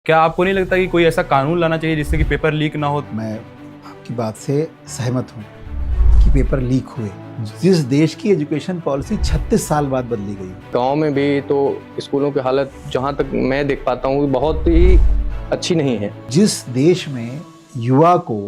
क्या आपको नहीं लगता कि कोई ऐसा कानून लाना चाहिए जिससे कि पेपर लीक ना हो? मैं आपकी बात से सहमत हूँ कि पेपर लीक हुए। जिस देश की एजुकेशन पॉलिसी 36 साल बाद बदली गई, गांव में भी तो स्कूलों की हालत जहां तक मैं देख पाता हूँ बहुत ही अच्छी नहीं है। जिस देश में युवा को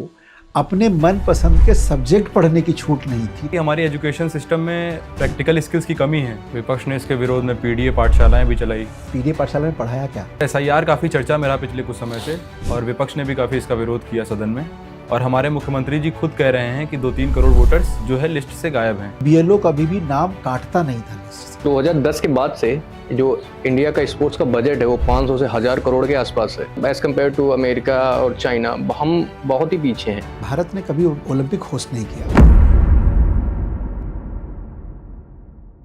अपने मनपसंद के सब्जेक्ट पढ़ने की छूट नहीं थी, कि हमारी एजुकेशन सिस्टम में प्रैक्टिकल स्किल्स की कमी है। विपक्ष ने इसके विरोध में पीडीए पाठशालाएं भी चलाई। पीडीए पाठशाला में पढ़ाया क्या? एसआईआर काफ़ी चर्चा में रहा पिछले कुछ समय से और विपक्ष ने भी काफ़ी इसका विरोध किया सदन में। और हमारे मुख्यमंत्री जी खुद कह रहे हैं कि 2-3 करोड़ वोटर्स जो है लिस्ट से गायब हैं। बीएलओ कभी भी नाम काटता नहीं था लिस्ट से। 2010 के बाद से जो इंडिया का स्पोर्ट्स का बजट है वो 500 से 1000 करोड़ के आसपास है। एज कम्पेयर टू अमेरिका और चाइना हम बहुत ही पीछे हैं। भारत ने कभी ओलंपिक होस्ट नहीं किया।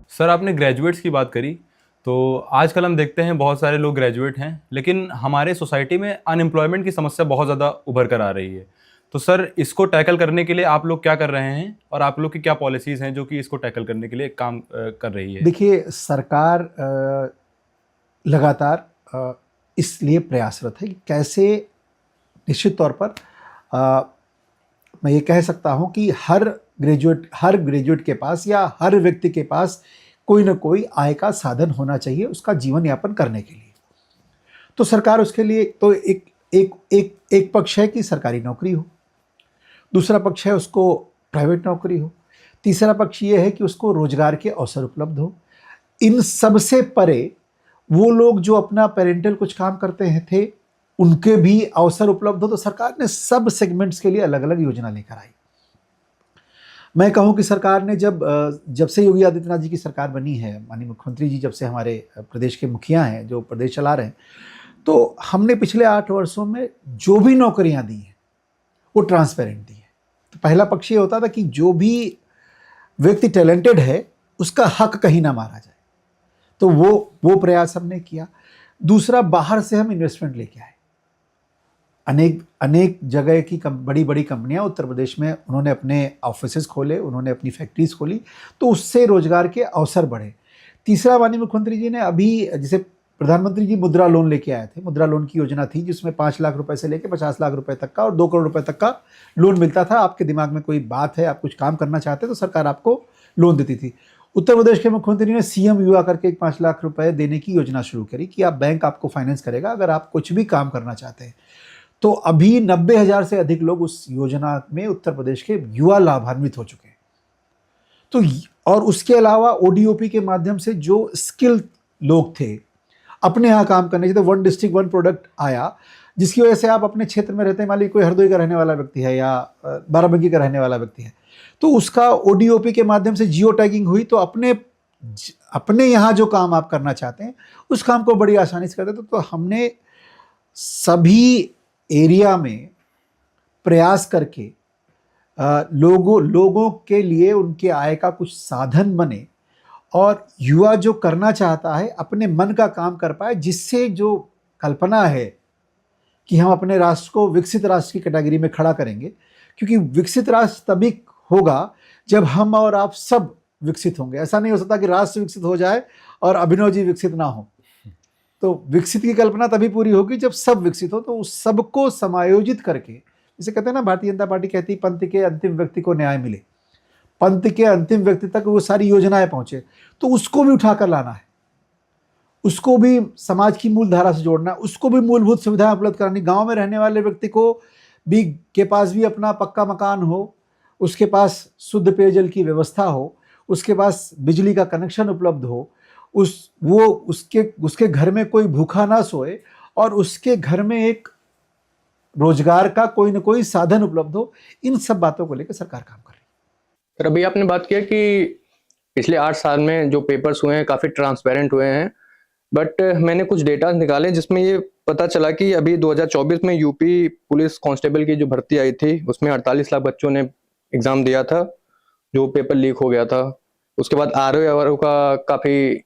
सर, आपने ग्रेजुएट्स की बात करी, तो आजकल हम देखते हैं बहुत सारे लोग ग्रेजुएट हैं, लेकिन हमारे सोसाइटी में अनएम्प्लॉयमेंट की समस्या बहुत ज़्यादा उभर कर आ रही है। तो सर, इसको टैकल करने के लिए आप लोग क्या कर रहे हैं और आप लोग की क्या पॉलिसीज़ हैं जो कि इसको टैकल करने के लिए काम कर रही है? देखिए, सरकार लगातार इसलिए प्रयासरत है कि कैसे निश्चित तौर पर मैं ये कह सकता हूँ कि हर ग्रेजुएट के पास या हर व्यक्ति के पास कोई ना कोई आय का साधन होना चाहिए उसका जीवन यापन करने के लिए। तो सरकार उसके लिए तो एक पक्ष है कि सरकारी नौकरी हो, दूसरा पक्ष है उसको प्राइवेट नौकरी हो, तीसरा पक्ष ये है कि उसको रोजगार के अवसर उपलब्ध हो। इन सब से परे वो लोग जो अपना पेरेंटल कुछ काम करते हैं थे उनके भी अवसर उपलब्ध हो। तो सरकार ने सब सेगमेंट्स के लिए अलग अलग योजना लेकर आई। मैं कहूँ कि सरकार ने जब से योगी आदित्यनाथ जी की सरकार बनी है, माननीय मुख्यमंत्री जी जब से हमारे प्रदेश के मुखिया हैं जो प्रदेश चला रहे हैं, तो हमने पिछले 8 वर्षों में जो भी नौकरियां दी हैं वो ट्रांसपेरेंट दी हैं। तो पहला पक्ष ये होता था कि जो भी व्यक्ति टैलेंटेड है उसका हक कहीं ना मारा जाए, तो वो प्रयास हमने किया। दूसरा, बाहर से हम इन्वेस्टमेंट लेके आए। अनेक जगह की बड़ी बड़ी कंपनियां उत्तर प्रदेश में उन्होंने अपने ऑफिसेज खोले, उन्होंने अपनी फैक्ट्रीज खोली, तो उससे रोजगार के अवसर बढ़े। तीसरा, माननीय मुख्यमंत्री जी ने अभी जैसे प्रधानमंत्री जी मुद्रा लोन लेके आए थे। मुद्रा लोन की योजना थी जिसमें 5 लाख रुपए से लेकर 50 लाख रुपए तक का और 2 करोड़ रुपए तक का लोन मिलता था। आपके दिमाग में कोई बात है, आप कुछ काम करना चाहते हैं तो सरकार आपको लोन देती थी। उत्तर प्रदेश के मुख्यमंत्री ने सीएम युवा करके 5 लाख रुपए देने की योजना शुरू करी कि आप बैंक आपको फाइनेंस करेगा अगर आप कुछ भी काम करना चाहते हैं। तो अभी 90,000 से अधिक लोग उस योजना में उत्तर प्रदेश के युवा लाभान्वित हो चुके हैं। तो और उसके अलावा ओडीओपी के माध्यम से जो स्किल लोग थे अपने यहाँ काम करने चाहिए, तो 1 डिस्ट्रिक्ट 1 प्रोडक्ट आया, जिसकी वजह से आप अपने क्षेत्र में रहते हैं, मान लीजिए कोई हरदोई का रहने वाला व्यक्ति है या बाराबंकी का रहने वाला व्यक्ति है, तो उसका ओडीओपी के माध्यम से जियो टैगिंग हुई, तो अपने यहाँ जो काम आप करना चाहते हैं उस काम को बड़ी आसानी से करते। तो हमने सभी एरिया में प्रयास करके लोगों के लिए उनके आय का कुछ साधन बने और युवा जो करना चाहता है अपने मन का काम कर पाए, जिससे जो कल्पना है कि हम अपने राष्ट्र को विकसित राष्ट्र की कैटेगरी में खड़ा करेंगे, क्योंकि विकसित राष्ट्र तभी होगा जब हम और आप सब विकसित होंगे। ऐसा नहीं हो सकता कि राष्ट्र विकसित हो जाए और अभिनव जी विकसित ना हो। तो विकसित की कल्पना तभी पूरी होगी जब सब विकसित हो। तो उस सबको समायोजित करके, जैसे कहते हैं ना, भारतीय जनता पार्टी कहती है पंथ के अंतिम व्यक्ति को न्याय मिले, पंथ के अंतिम व्यक्ति तक वो सारी योजनाएं पहुंचे, तो उसको भी उठाकर लाना है, उसको भी समाज की मूल धारा से जोड़ना है, उसको भी मूलभूत सुविधाएं उपलब्ध करानी। गांव में रहने वाले व्यक्ति को भी के पास भी अपना पक्का मकान हो, उसके पास शुद्ध पेयजल की व्यवस्था हो, उसके पास बिजली का कनेक्शन उपलब्ध हो, उसके घर में कोई भूखा ना सोए और उसके घर में एक रोजगार का कोई ना कोई साधन उपलब्ध हो। इन सब बातों को लेकर सरकार काम कर रही है। सर, अभी आपने बात किया कि पिछले 8 साल में जो पेपर्स हुए हैं काफी ट्रांसपेरेंट हुए हैं, बट मैंने कुछ डेटा निकाले जिसमें ये पता चला कि अभी 2024 में यूपी पुलिस कांस्टेबल की जो भर्ती आई थी उसमें 48 लाख बच्चों ने एग्जाम दिया था, जो पेपर लीक हो गया था। उसके बाद आरओ का काफी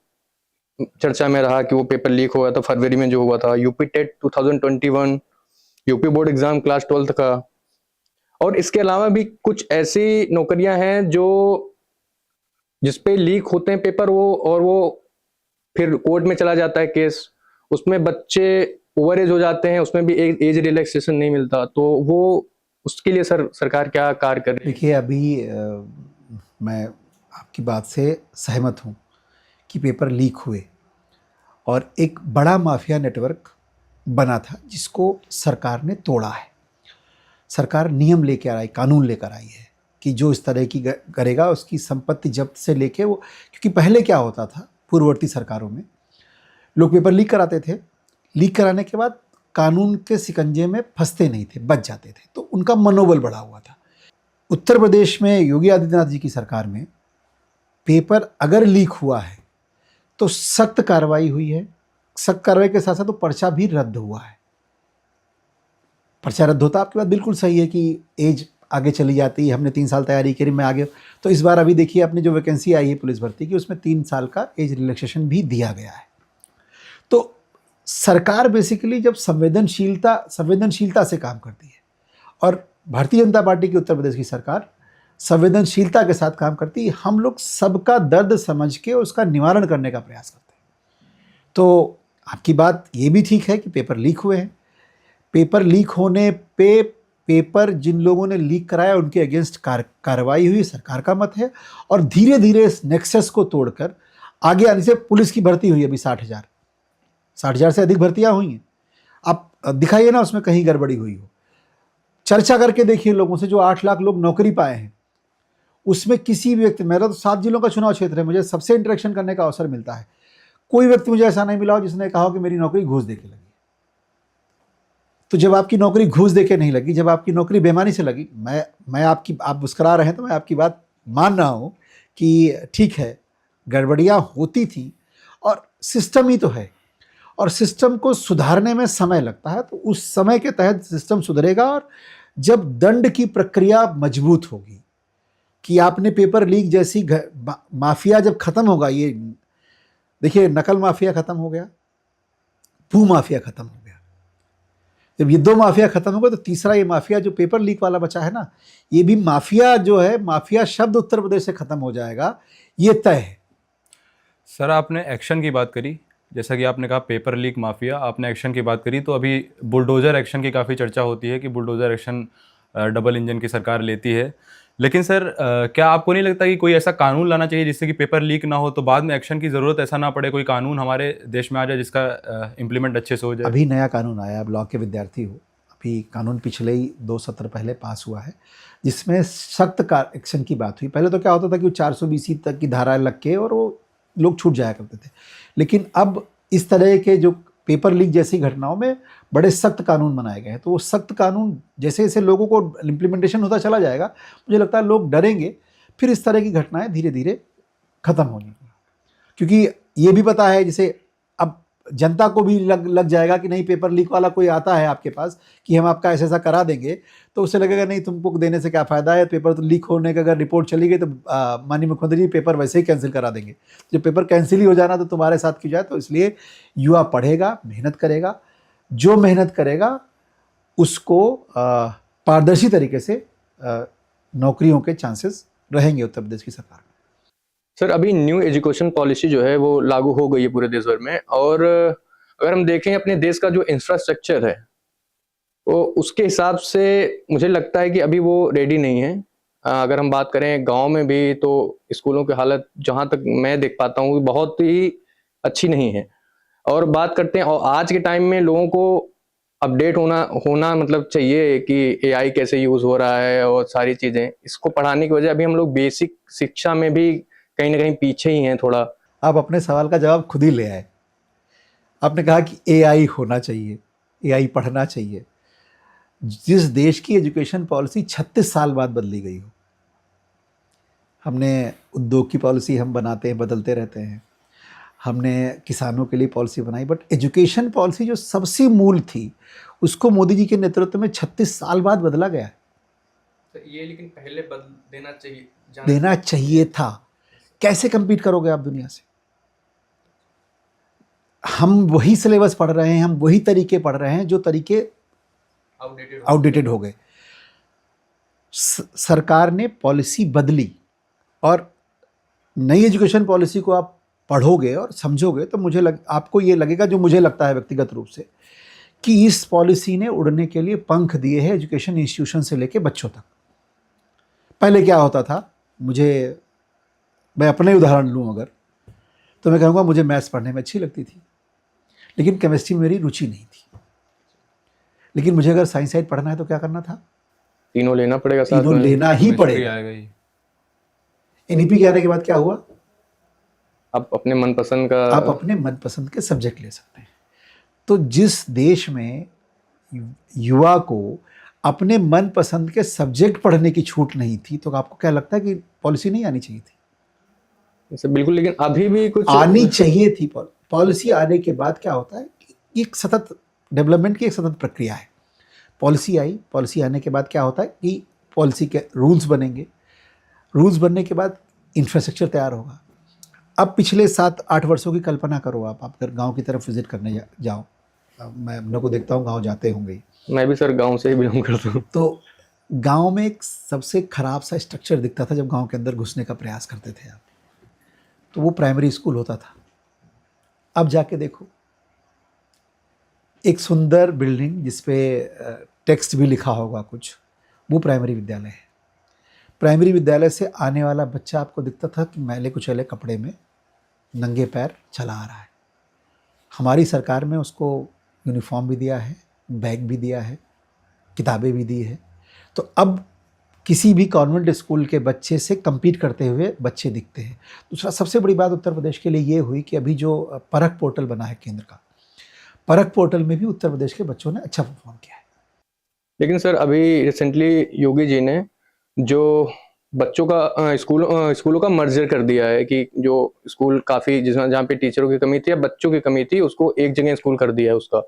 चर्चा में रहा कि वो पेपर लीक हो गया था फरवरी में जो हुआ था। UP TET 2021, UP board exam class 12th का। और इसके अलावा भी कुछ ऐसी नौकरियां हैं जो जिसपे लीक होते हैं पेपर, वो फिर कोर्ट में चला जाता है केस, उसमें बच्चे ओवर एज हो जाते हैं, उसमें भी एज रिलैक्सेशन नहीं मिलता, तो वो उसके लिए सरकार क्या कार्य कर रही है? देखिए, अभी मैं आपकी बात से सहमत हूँ कि पेपर लीक हुए और एक बड़ा माफिया नेटवर्क बना था जिसको सरकार ने तोड़ा है। सरकार नियम लेकर आई, कानून लेकर आई है कि जो इस तरह की करेगा उसकी संपत्ति जब्त से लेके वो, क्योंकि पहले क्या होता था पूर्ववर्ती सरकारों में, लोग पेपर लीक कराते थे, लीक कराने के बाद कानून के शिकंजे में फंसते नहीं थे, बच जाते थे, तो उनका मनोबल बढ़ा हुआ था। उत्तर प्रदेश में योगी आदित्यनाथ जी की सरकार में पेपर अगर लीक हुआ है तो सख्त कार्रवाई हुई है। सख्त कार्रवाई के साथ साथ तो पर्चा भी रद्द हुआ है। पर्चा रद्द होता, आपकी बात बिल्कुल सही है कि एज आगे चली जाती है। हमने 3 साल तैयारी करी, मैं आगे, तो इस बार अभी देखिए अपनी जो वैकेंसी आई है पुलिस भर्ती की, उसमें 3 साल का एज रिलैक्सेशन भी दिया गया है। तो सरकार बेसिकली जब संवेदनशीलता से काम करती है, और भारतीय जनता पार्टी की उत्तर प्रदेश की सरकार संवेदनशीलता के साथ काम करती है। हम लोग सबका दर्द समझ के उसका निवारण करने का प्रयास करते हैं। तो आपकी बात ये भी ठीक है कि पेपर लीक हुए हैं। पेपर लीक होने पे पेपर जिन लोगों ने लीक कराया उनके अगेंस्ट कार्रवाई हुई, सरकार का मत है। और धीरे धीरे इस नेक्सस को तोड़कर आगे आने से पुलिस की भर्ती हुई अभी 60,000 से अधिक भर्तियां हुई हैं। आप दिखाइए ना उसमें कहीं गड़बड़ी हुई हो, चर्चा करके देखिए लोगों से। जो 8 लाख लोग नौकरी पाए हैं उसमें किसी भी व्यक्ति, मेरा तो 7 जिलों का चुनाव क्षेत्र है, मुझे सबसे इंटरेक्शन करने का अवसर मिलता है, कोई व्यक्ति मुझे ऐसा नहीं मिला हो जिसने कहा हो कि मेरी नौकरी घूस देके लगी। तो जब आपकी नौकरी घूस देके नहीं लगी, जब आपकी नौकरी बेईमानी से लगी, आप मुस्कुरा रहे हैं तो मैं आपकी बात मान रहा हूँ कि ठीक है, गड़बड़ियाँ होती थी और सिस्टम ही तो है, और सिस्टम को सुधारने में समय लगता है। तो उस समय के तहत सिस्टम सुधरेगा। और जब दंड की प्रक्रिया मजबूत होगी कि आपने पेपर लीक जैसी माफिया जब खत्म होगा, ये देखिए नकल माफिया खत्म हो गया, भू माफिया खत्म हो गया, जब ये 2 माफिया खत्म हो गए तो तीसरा ये माफिया जो पेपर लीक वाला बचा है ना, ये भी माफिया जो है, माफिया शब्द उत्तर प्रदेश से खत्म हो जाएगा, ये तय है। सर आपने एक्शन की बात करी, जैसा कि आपने कहा पेपर लीक माफिया, आपने एक्शन की बात करी, तो अभी बुलडोज़र एक्शन की काफ़ी चर्चा होती है कि बुलडोज़र एक्शन डबल इंजन की सरकार लेती है। लेकिन सर क्या आपको नहीं लगता कि कोई ऐसा कानून लाना चाहिए जिससे कि पेपर लीक ना हो, तो बाद में एक्शन की ज़रूरत ऐसा ना पड़े, कोई कानून हमारे देश में आ जाए जिसका इम्प्लीमेंट अच्छे से हो जाए? अभी नया कानून आया, अब लॉ के विद्यार्थी हो, अभी कानून पिछले ही 2 सत्र पहले पास हुआ है जिसमें सख्त एक्शन की बात हुई। पहले तो क्या होता था कि 420 तक की धाराएं लग के और वो लोग छूट जाया करते थे, लेकिन अब इस तरह के जो पेपर लीक जैसी घटनाओं में बड़े सख्त कानून बनाए गए हैं। तो वो सख्त कानून जैसे जैसे लोगों को इम्प्लीमेंटेशन होता चला जाएगा, मुझे लगता है लोग डरेंगे, फिर इस तरह की घटनाएं धीरे धीरे खत्म होंगी। क्योंकि ये भी पता है, जैसे अब जनता को भी लग जाएगा कि नहीं, पेपर लीक वाला कोई आता है आपके पास कि हम आपका ऐसा करा देंगे, तो उससे लगेगा नहीं तुमको देने से क्या फ़ायदा है, पेपर तो लीक होने का अगर रिपोर्ट चली गई तो माननीय मुख्यमंत्री जी पेपर वैसे ही कैंसिल करा देंगे। जब पेपर कैंसिल ही हो जाना तो तुम्हारे साथ क्यों जाए। तो इसलिए युवा पढ़ेगा, मेहनत करेगा, जो मेहनत करेगा उसको पारदर्शी तरीके से नौकरियों के चांसेस रहेंगे उत्तर प्रदेश की सरकार में। सर अभी न्यू एजुकेशन पॉलिसी जो है वो लागू हो गई है पूरे देश भर में, और अगर हम देखें अपने देश का जो इंफ्रास्ट्रक्चर है वो उसके हिसाब से मुझे लगता है कि अभी वो रेडी नहीं है। अगर हम बात करें गांव में भी तो स्कूलों की हालत जहां तक मैं देख पाता हूँ बहुत ही अच्छी नहीं है। और बात करते हैं, और आज के टाइम में लोगों को अपडेट होना मतलब चाहिए कि एआई कैसे यूज हो रहा है और सारी चीजें, इसको पढ़ाने की वजह अभी हम लोग बेसिक शिक्षा में भी कहीं ना कहीं पीछे ही हैं थोड़ा। आप अपने सवाल का जवाब खुद ही ले आए। आपने कहा कि एआई होना चाहिए, एआई पढ़ना चाहिए। जिस देश की एजुकेशन पॉलिसी 36 साल बाद बदली गई हो, हमने उद्योग की पॉलिसी हम बनाते हैं, बदलते रहते हैं, हमने किसानों के लिए पॉलिसी बनाई, बट एजुकेशन पॉलिसी जो सबसे मूल थी उसको मोदी जी के नेतृत्व में 36 साल बाद बदला गया है। ये लेकिन पहले बदल देना चाहिए था। कैसे compete करोगे आप दुनिया से? हम वही सिलेबस पढ़ रहे हैं, हम वही तरीके पढ़ रहे हैं जो तरीके आउटडेटेड हो गए। सरकार ने पॉलिसी बदली, और नई एजुकेशन पॉलिसी को आप पढ़ोगे और समझोगे तो आपको ये लगेगा, जो मुझे लगता है व्यक्तिगत रूप से, कि इस पॉलिसी ने उड़ने के लिए पंख दिए हैं एजुकेशन इंस्टीट्यूशन से लेके बच्चों तक। पहले क्या होता था, मैं अपने उदाहरण लूँ अगर, तो मैं कहूँगा मुझे मैथ्स पढ़ने में अच्छी लगती थी, लेकिन केमिस्ट्री में मेरी रुचि नहीं थी। लेकिन मुझे अगर साइंस साइड पढ़ना है तो क्या करना था, तीनों लेना पड़ेगा साथ तीनों में। लेना ही केमिस्ट्री पड़ेगा। आएगा ही। एनईपी के आने के बाद क्या हुआ, आप अपने मनपसंद का आप अपने मनपसंद के सब्जेक्ट ले सकते हैं। तो जिस देश में युवा को अपने मनपसंद के सब्जेक्ट पढ़ने की छूट नहीं थी, तो आपको क्या लगता है कि पॉलिसी नहीं आनी चाहिए थी? जैसे बिल्कुल, लेकिन अभी भी कुछ आनी चाहिए थी। पॉलिसी आने के बाद क्या होता है कि एक सतत डेवलपमेंट की एक सतत प्रक्रिया है। पॉलिसी आई, पॉलिसी आने के बाद क्या होता है कि पॉलिसी के रूल्स बनेंगे, रूल्स बनने के बाद इंफ्रास्ट्रक्चर तैयार होगा। अब पिछले 7-8 वर्षों की कल्पना करो, आप अगर गांव की तरफ विजिट करने जाओ, मैं हम लोग को देखता हूँ गांव जाते होंगे ही। मैं भी सर गांव से ही बिलोंग करता हूँ। तो गांव में एक सबसे खराब सा स्ट्रक्चर दिखता था जब गांव के अंदर घुसने का प्रयास करते थे आप, तो वो प्राइमरी स्कूल होता था। अब जाके देखो, एक सुंदर बिल्डिंग जिसपे टेक्स्ट भी लिखा होगा कुछ, वो प्राइमरी विद्यालय है। प्राइमरी विद्यालय से आने वाला बच्चा आपको दिखता था कि मैले कुचैले कपड़े में नंगे पैर चला आ रहा है। हमारी सरकार में उसको यूनिफॉर्म भी दिया है, बैग भी दिया है, किताबें भी दी है। तो अब किसी भी कॉन्वेंट स्कूल के बच्चे से compete करते हुए बच्चे दिखते हैं। दूसरा सबसे बड़ी बात उत्तर प्रदेश के लिए ये हुई कि अभी जो परख पोर्टल बना है केंद्र का, परख पोर्टल में भी उत्तर प्रदेश के बच्चों ने अच्छा परफॉर्म किया है। लेकिन सर अभी रिसेंटली योगी जी ने जो बच्चों का स्कूलों का मर्जर कर दिया है कि जो स्कूल काफ़ी जिसमें जहाँ पे टीचरों की कमी थी या बच्चों की कमी थी, उसको एक जगह स्कूल कर दिया है उसका।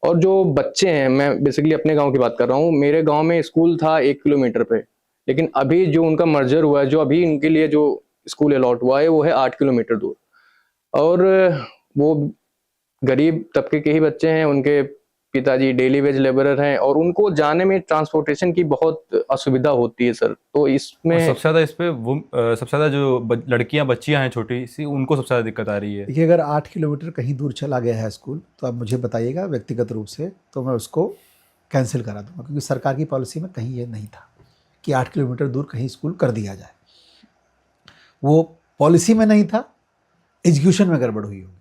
और जो बच्चे हैं, मैं बेसिकली अपने गांव की बात कर रहा हूँ, मेरे गांव में स्कूल था 1 किलोमीटर पे, लेकिन अभी जो उनका मर्जर हुआ है, जो अभी इनके लिए जो स्कूल अलॉट हुआ है वो है 8 किलोमीटर दूर। और वो गरीब तबके के ही बच्चे हैं, उनके पिताजी डेली वेज लेबरर हैं और उनको जाने में ट्रांसपोर्टेशन की बहुत असुविधा होती है सर। तो और इसमें सबसे ज़्यादा इस पे वो सबसे ज़्यादा जो लड़कियां बच्चियां हैं छोटी सी, उनको सबसे ज़्यादा दिक्कत आ रही है। देखिए, अगर 8 किलोमीटर कहीं दूर चला गया है स्कूल, तो आप मुझे बताइएगा व्यक्तिगत रूप से, तो मैं उसको कैंसिल करा दूंगा, क्योंकि सरकार की पॉलिसी में कहीं ये नहीं था कि 8 किलोमीटर दूर कहीं स्कूल कर दिया जाए। वो पॉलिसी में नहीं था, एग्जीक्यूशन में गड़बड़ हुई होगी।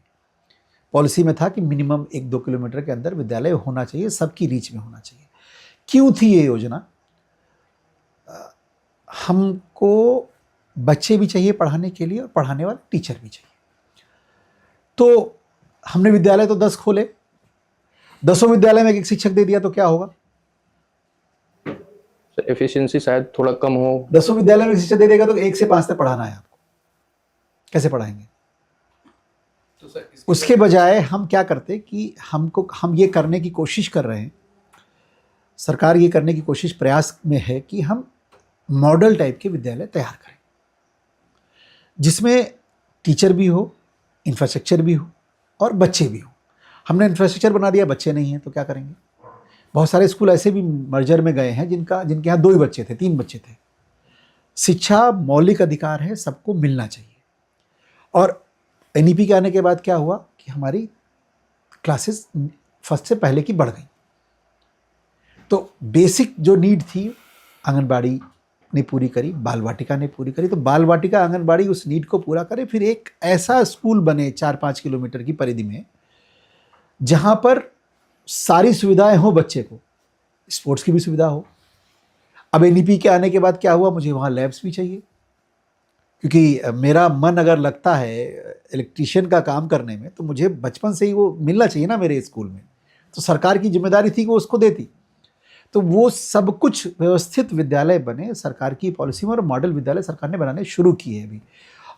पॉलिसी में था कि मिनिमम 1-2 किलोमीटर के अंदर विद्यालय होना चाहिए, सबकी रीच में होना चाहिए। क्यों थी ये योजना? हमको बच्चे भी चाहिए पढ़ाने के लिए और पढ़ाने वाले टीचर भी चाहिए। तो हमने विद्यालय तो 10 खोले, 10 विद्यालय में एक शिक्षक दे दिया तो क्या होगा? एफिशिएंसी शायद थोड़ा कम हो। 10 विद्यालय में शिक्षक दे देगा तो 1 से 5 तक पढ़ाना है आपको, कैसे पढ़ाएंगे? उसके बजाय हम क्या करते कि हम ये करने की कोशिश कर रहे हैं, सरकार ये करने की कोशिश प्रयास में है कि हम मॉडल टाइप के विद्यालय तैयार करें, जिसमें टीचर भी हो, इंफ्रास्ट्रक्चर भी हो और बच्चे भी हो। हमने इंफ्रास्ट्रक्चर बना दिया, बच्चे नहीं हैं तो क्या करेंगे? बहुत सारे स्कूल ऐसे भी मर्जर में गए हैं जिनके यहाँ 2 ही बच्चे थे, 3 बच्चे थे। शिक्षा मौलिक अधिकार है, सबको मिलना चाहिए। और एनईपी के आने के बाद क्या हुआ कि हमारी क्लासेस फर्स्ट से पहले की बढ़ गई। तो बेसिक जो नीड थी आंगनबाड़ी ने पूरी करी, बाल वाटिका ने पूरी करी। तो बाल वाटिका, आंगनबाड़ी उस नीड को पूरा करे, फिर एक ऐसा स्कूल बने 4-5 किलोमीटर की परिधि में जहाँ पर सारी सुविधाएं हो बच्चे को, स्पोर्ट्स की भी सुविधा हो। अब एनईपी के आने के बाद क्या हुआ, मुझे वहाँ लैब्स भी चाहिए, क्योंकि मेरा मन अगर लगता है इलेक्ट्रीशियन का काम करने में तो मुझे बचपन से ही वो मिलना चाहिए ना मेरे स्कूल में। तो सरकार की जिम्मेदारी थी कि वो उसको देती। तो वो सब कुछ व्यवस्थित विद्यालय बने सरकार की पॉलिसी में, और मॉडल विद्यालय सरकार ने बनाने शुरू किए अभी।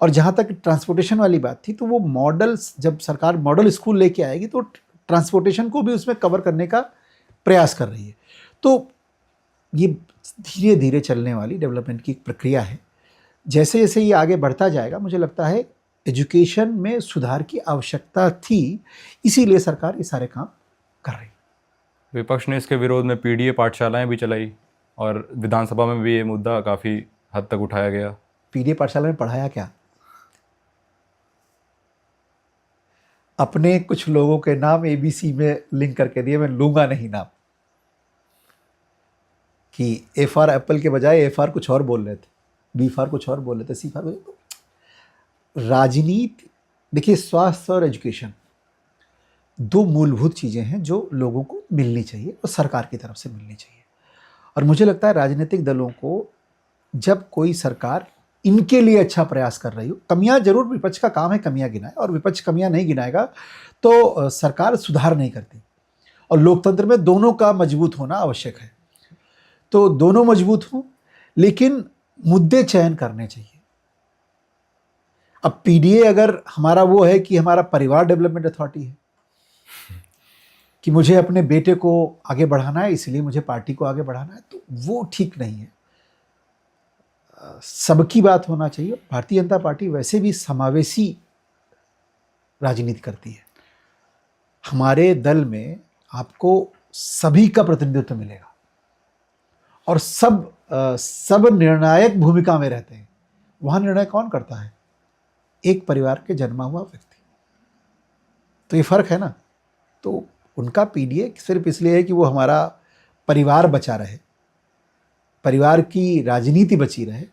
और जहाँ तक ट्रांसपोर्टेशन वाली बात थी, तो वो मॉडल्स, जब सरकार मॉडल स्कूल लेके आएगी तो ट्रांसपोर्टेशन को भी उसमें कवर करने का प्रयास कर रही है। तो ये धीरे धीरे चलने वाली डेवलपमेंट की एक प्रक्रिया है। जैसे जैसे ये आगे बढ़ता जाएगा, मुझे लगता है एजुकेशन में सुधार की आवश्यकता थी, इसीलिए सरकार ये सारे काम कर रही है। विपक्ष ने इसके विरोध में पीडीए पाठशालाएं भी चलाई और विधानसभा में भी ये मुद्दा काफ़ी हद तक उठाया गया। पीडीए पाठशाला में पढ़ाया क्या? अपने कुछ लोगों के नाम ABC में लिंक करके दिए, मैं लूंगा नहीं नाम, कि A फॉर एप्पल के बजाय A फॉर कुछ और बोल रहे थे, B फॉर कुछ और बोल रहे थे, C फॉर। राजनीति, देखिए, स्वास्थ्य और एजुकेशन दो मूलभूत चीज़ें हैं जो लोगों को मिलनी चाहिए और सरकार की तरफ से मिलनी चाहिए। और मुझे लगता है राजनीतिक दलों को, जब कोई सरकार इनके लिए अच्छा प्रयास कर रही हो, कमियां जरूर विपक्ष का काम है कमियां गिनाए, और विपक्ष कमियां नहीं गिनाएगा तो सरकार सुधार नहीं करती। और लोकतंत्र में दोनों का मजबूत होना आवश्यक है, तो दोनों मजबूत हों, लेकिन मुद्दे चयन करने चाहिए। अब PDA अगर हमारा वो है कि हमारा परिवार डेवलपमेंट अथॉरिटी है, कि मुझे अपने बेटे को आगे बढ़ाना है इसलिए मुझे पार्टी को आगे बढ़ाना है, तो वो ठीक नहीं है। सबकी बात होना चाहिए। भारतीय जनता पार्टी वैसे भी समावेशी राजनीति करती है। हमारे दल में आपको सभी का प्रतिनिधित्व मिलेगा और सब निर्णायक भूमिका में रहते हैं। वहां निर्णय कौन करता है? एक परिवार के जन्मा हुआ व्यक्ति। तो ये फर्क है ना। तो उनका PDA सिर्फ इसलिए है कि वो हमारा परिवार बचा रहे, परिवार की राजनीति बची रहे,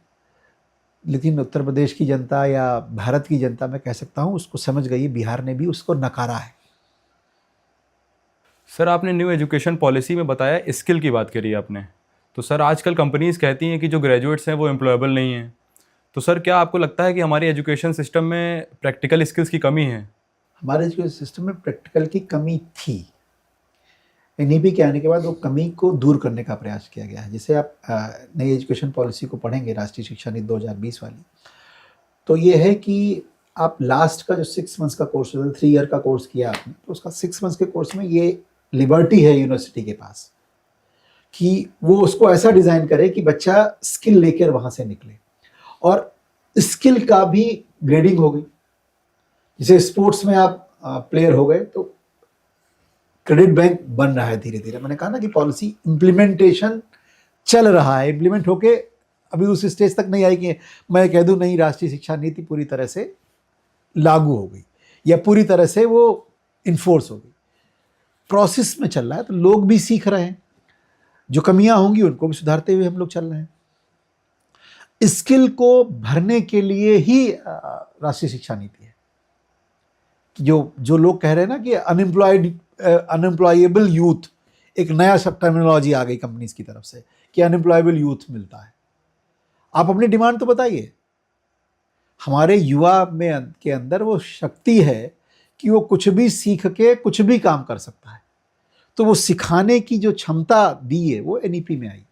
लेकिन उत्तर प्रदेश की जनता या भारत की जनता, मैं कह सकता हूँ, उसको समझ गई है। बिहार ने भी उसको नकारा है। सर, आपने न्यू एजुकेशन पॉलिसी में बताया स्किल की बात करी आपने, तो सर आजकल कंपनीज़ कहती हैं कि जो ग्रेजुएट्स हैं वो एम्प्लॉयबल नहीं हैं। तो सर, क्या आपको लगता है कि हमारी एजुकेशन सिस्टम में प्रैक्टिकल स्किल्स की कमी है? हमारे एजुकेशन सिस्टम में प्रैक्टिकल की कमी थी। NEP के आने के बाद वो कमी को दूर करने का प्रयास किया गया है। जैसे आप नई एजुकेशन पॉलिसी को पढ़ेंगे, राष्ट्रीय शिक्षा नीति 2020 वाली, तो ये है कि आप लास्ट का जो 6 मंथ्स का कोर्स, 3 ईयर का कोर्स किया आपने, तो उसका 6 मंथ्स के कोर्स में ये लिबर्टी है यूनिवर्सिटी के पास कि वो उसको ऐसा डिज़ाइन करे कि बच्चा स्किल लेकर वहाँ से निकले। और स्किल का भी ग्रेडिंग हो गई। जैसे स्पोर्ट्स में आप प्लेयर हो गए तो क्रेडिट बैंक बन रहा है धीरे धीरे। मैंने कहा ना कि पॉलिसी इम्प्लीमेंटेशन चल रहा है, इम्प्लीमेंट होके अभी उस स्टेज तक नहीं आई कि मैं कह दूं नहीं राष्ट्रीय शिक्षा नीति पूरी तरह से लागू हो गई या पूरी तरह से वो इन्फोर्स हो गई। प्रोसेस में चल रहा है, तो लोग भी सीख रहे हैं। जो कमियां होंगी उनको भी सुधारते हुए हम लोग चल रहे हैं। स्किल को भरने के लिए ही राष्ट्रीय शिक्षा नीति है। जो लोग कह रहे हैं ना कि अनएम्प्लॉयबल यूथ, एक नया सब टर्मिनोलॉजी आ गई कंपनीज की तरफ से कि अनएम्प्लॉयबल यूथ मिलता है। आप अपनी डिमांड तो बताइए। हमारे युवा में के अंदर वो शक्ति है कि वो कुछ भी सीख के कुछ भी काम कर सकता है। तो वो सिखाने की जो क्षमता दी है वो NEP में आई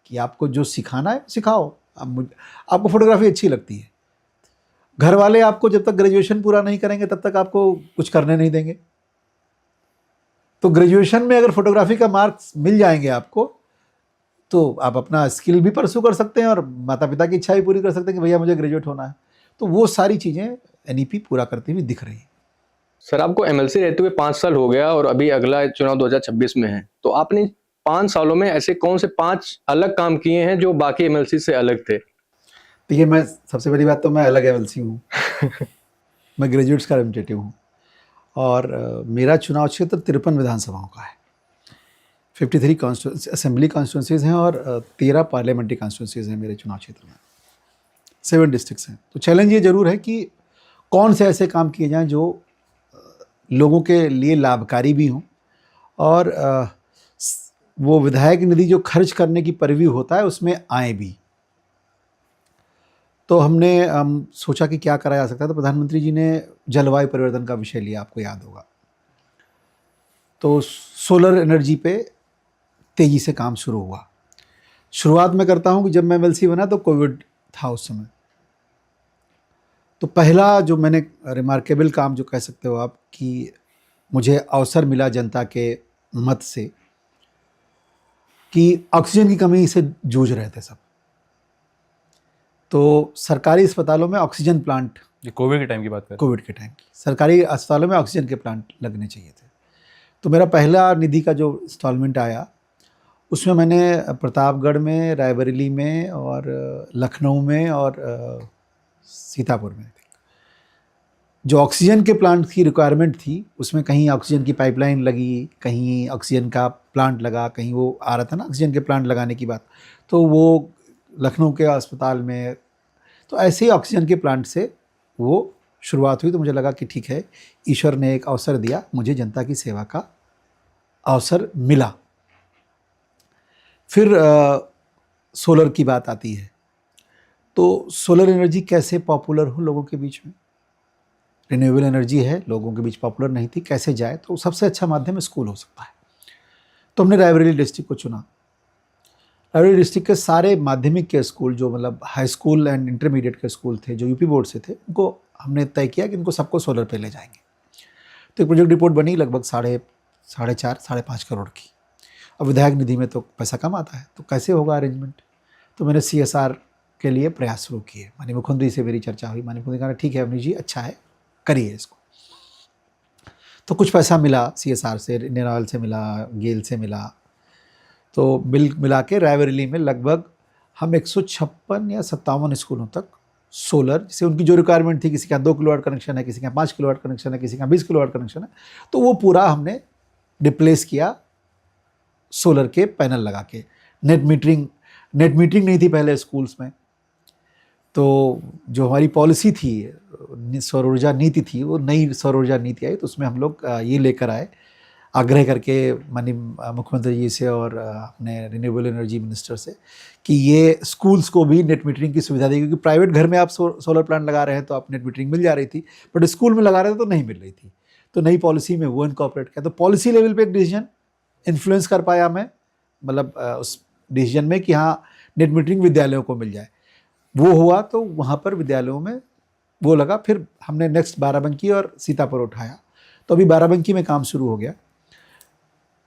कि आपको जो सिखाना है सिखाओ। आपको फोटोग्राफी अच्छी लगती है, घर वाले आपको जब तक ग्रेजुएशन पूरा नहीं करेंगे तब तक आपको कुछ करने नहीं देंगे। तो ग्रेजुएशन में अगर फोटोग्राफी का मार्क्स मिल जाएंगे आपको, तो आप अपना स्किल भी परस्यू कर सकते हैं और माता पिता की इच्छा भी पूरी कर सकते हैं कि भैया मुझे ग्रेजुएट होना है। तो वो सारी चीज़ें NEP पूरा करती हुई दिख रही है। सर, आपको MLC रहते हुए 5 साल हो गया और अभी अगला चुनाव 2026 में है, तो आपने 5 सालों में ऐसे कौन से 5 अलग काम किए हैं जो बाकी MLC से अलग थे? देखिए, मैं सबसे बड़ी बात तो मैं अलग MLC हूँ। मैं ग्रेजुएट्स का रिप्रेजेंटेटिव हूँ और मेरा चुनाव क्षेत्र 53 विधानसभाओं का है। 53 असेंबली कॉन्स्टिट्यूंसीज हैं और 13 पार्लियामेंट्री कॉन्स्टिट्यूंसीज हैं मेरे चुनाव क्षेत्र में। 7 डिस्ट्रिक्ट्स हैं। तो चैलेंज ये जरूर है कि कौन से ऐसे काम किए जाएं जो लोगों के लिए लाभकारी भी हों और वो विधायक निधि जो खर्च करने की परिव्यू होता है उसमें आए भी। तो हमने सोचा कि क्या करा जा सकता है। तो प्रधानमंत्री जी ने जलवायु परिवर्तन का विषय लिया, आपको याद होगा। तो सोलर एनर्जी पे तेज़ी से काम शुरू हुआ। शुरुआत में करता हूँ कि जब मैं MLC बना तो कोविड था उस समय। तो पहला जो मैंने रिमार्केबल काम जो कह सकते हो आप कि मुझे अवसर मिला जनता के मत से कि ऑक्सीजन की कमी से जूझ रहे थे सब। तो सरकारी अस्पतालों में ऑक्सीजन प्लांट, ये कोविड के टाइम की बात कर, कोविड के टाइम की सरकारी अस्पतालों में ऑक्सीजन के प्लांट लगने चाहिए थे। तो मेरा पहला निधि का जो इंस्टॉलमेंट आया उसमें मैंने प्रतापगढ़ में, रायबरेली में और लखनऊ में और सीतापुर में जो ऑक्सीजन के प्लांट की रिक्वायरमेंट थी, उसमें कहीं ऑक्सीजन की पाइपलाइन लगी, कहीं ऑक्सीजन का प्लांट लगा, कहीं वो आ रहा था ना ऑक्सीजन के प्लांट लगाने की बात, तो वो लखनऊ के अस्पताल में, तो ऐसे ही ऑक्सीजन के प्लांट से वो शुरुआत हुई। तो मुझे लगा कि ठीक है, ईश्वर ने एक अवसर दिया, मुझे जनता की सेवा का अवसर मिला। फिर सोलर की बात आती है, तो सोलर एनर्जी कैसे पॉपुलर हो लोगों के बीच में, रिन्यूएबल एनर्जी है, लोगों के बीच पॉपुलर नहीं थी, कैसे जाए, तो सबसे अच्छा माध्यम स्कूल हो सकता है। तो हमने रायबरेली डिस्ट्रिक्ट को चुना। रायबरेली डिस्ट्रिक्ट के सारे माध्यमिक के स्कूल, जो मतलब हाई स्कूल एंड इंटरमीडिएट के स्कूल थे, जो यूपी बोर्ड से थे, उनको हमने तय किया कि इनको सबको सोलर पे ले जाएंगे। तो एक प्रोजेक्ट रिपोर्ट बनी लगभग 4.5 करोड़ की। अब विधायक निधि में तो पैसा कम आता है, तो कैसे होगा अरेंजमेंट। तो मैंने CSR के लिए प्रयास शुरू किए। माननीय मुख्यमंत्री से मेरी चर्चा हुई, माननीय मुख्यमंत्री कहा ठीक है अवनीश जी, अच्छा है, करिए इसको। तो कुछ पैसा मिला CSR से, इंडियन ऑयल से मिला, गेल से मिला। तो बिल मिला के रायबरेली में लगभग हम 156 या 57 स्कूलों तक सोलर, जैसे उनकी जो रिक्वायरमेंट थी, किसी का 2 किलोवाट कनेक्शन है, किसी का 5 किलोवाट कनेक्शन है, किसी का 20 किलोवाट कनेक्शन है, तो वो पूरा हमने रिप्लेस किया सोलर के पैनल लगा के। नेट मीटरिंग नहीं थी पहले स्कूल्स में, तो जो हमारी पॉलिसी थी, सौर ऊर्जा नीति थी, वो नई सौर ऊर्जा नीति आई, तो उसमें हम लोग ये लेकर आए, आग्रह करके माननीय मुख्यमंत्री जी से और अपने रिन्यूएबल एनर्जी मिनिस्टर से, कि ये स्कूल्स को भी नेट मीटरिंग की सुविधा दी। क्योंकि प्राइवेट घर में आप सोलर प्लांट लगा रहे हैं तो आप नेट मीटरिंग मिल जा रही थी, बट स्कूल में लगा रहे थे तो नहीं मिल रही थी। तो नई पॉलिसी में वो इनकॉर्पोरेट किया। तो पॉलिसी लेवल पे एक डिसीजन इन्फ्लुएंस कर पाया मैं, मतलब उस डिसीजन में कि हाँ नेट मीटरिंग विद्यालयों को मिल जाए। वो हुआ तो वहाँ पर विद्यालयों में वो लगा। फिर हमने नेक्स्ट बाराबंकी और सीतापुर उठाया। तो अभी बाराबंकी में काम शुरू हो गया।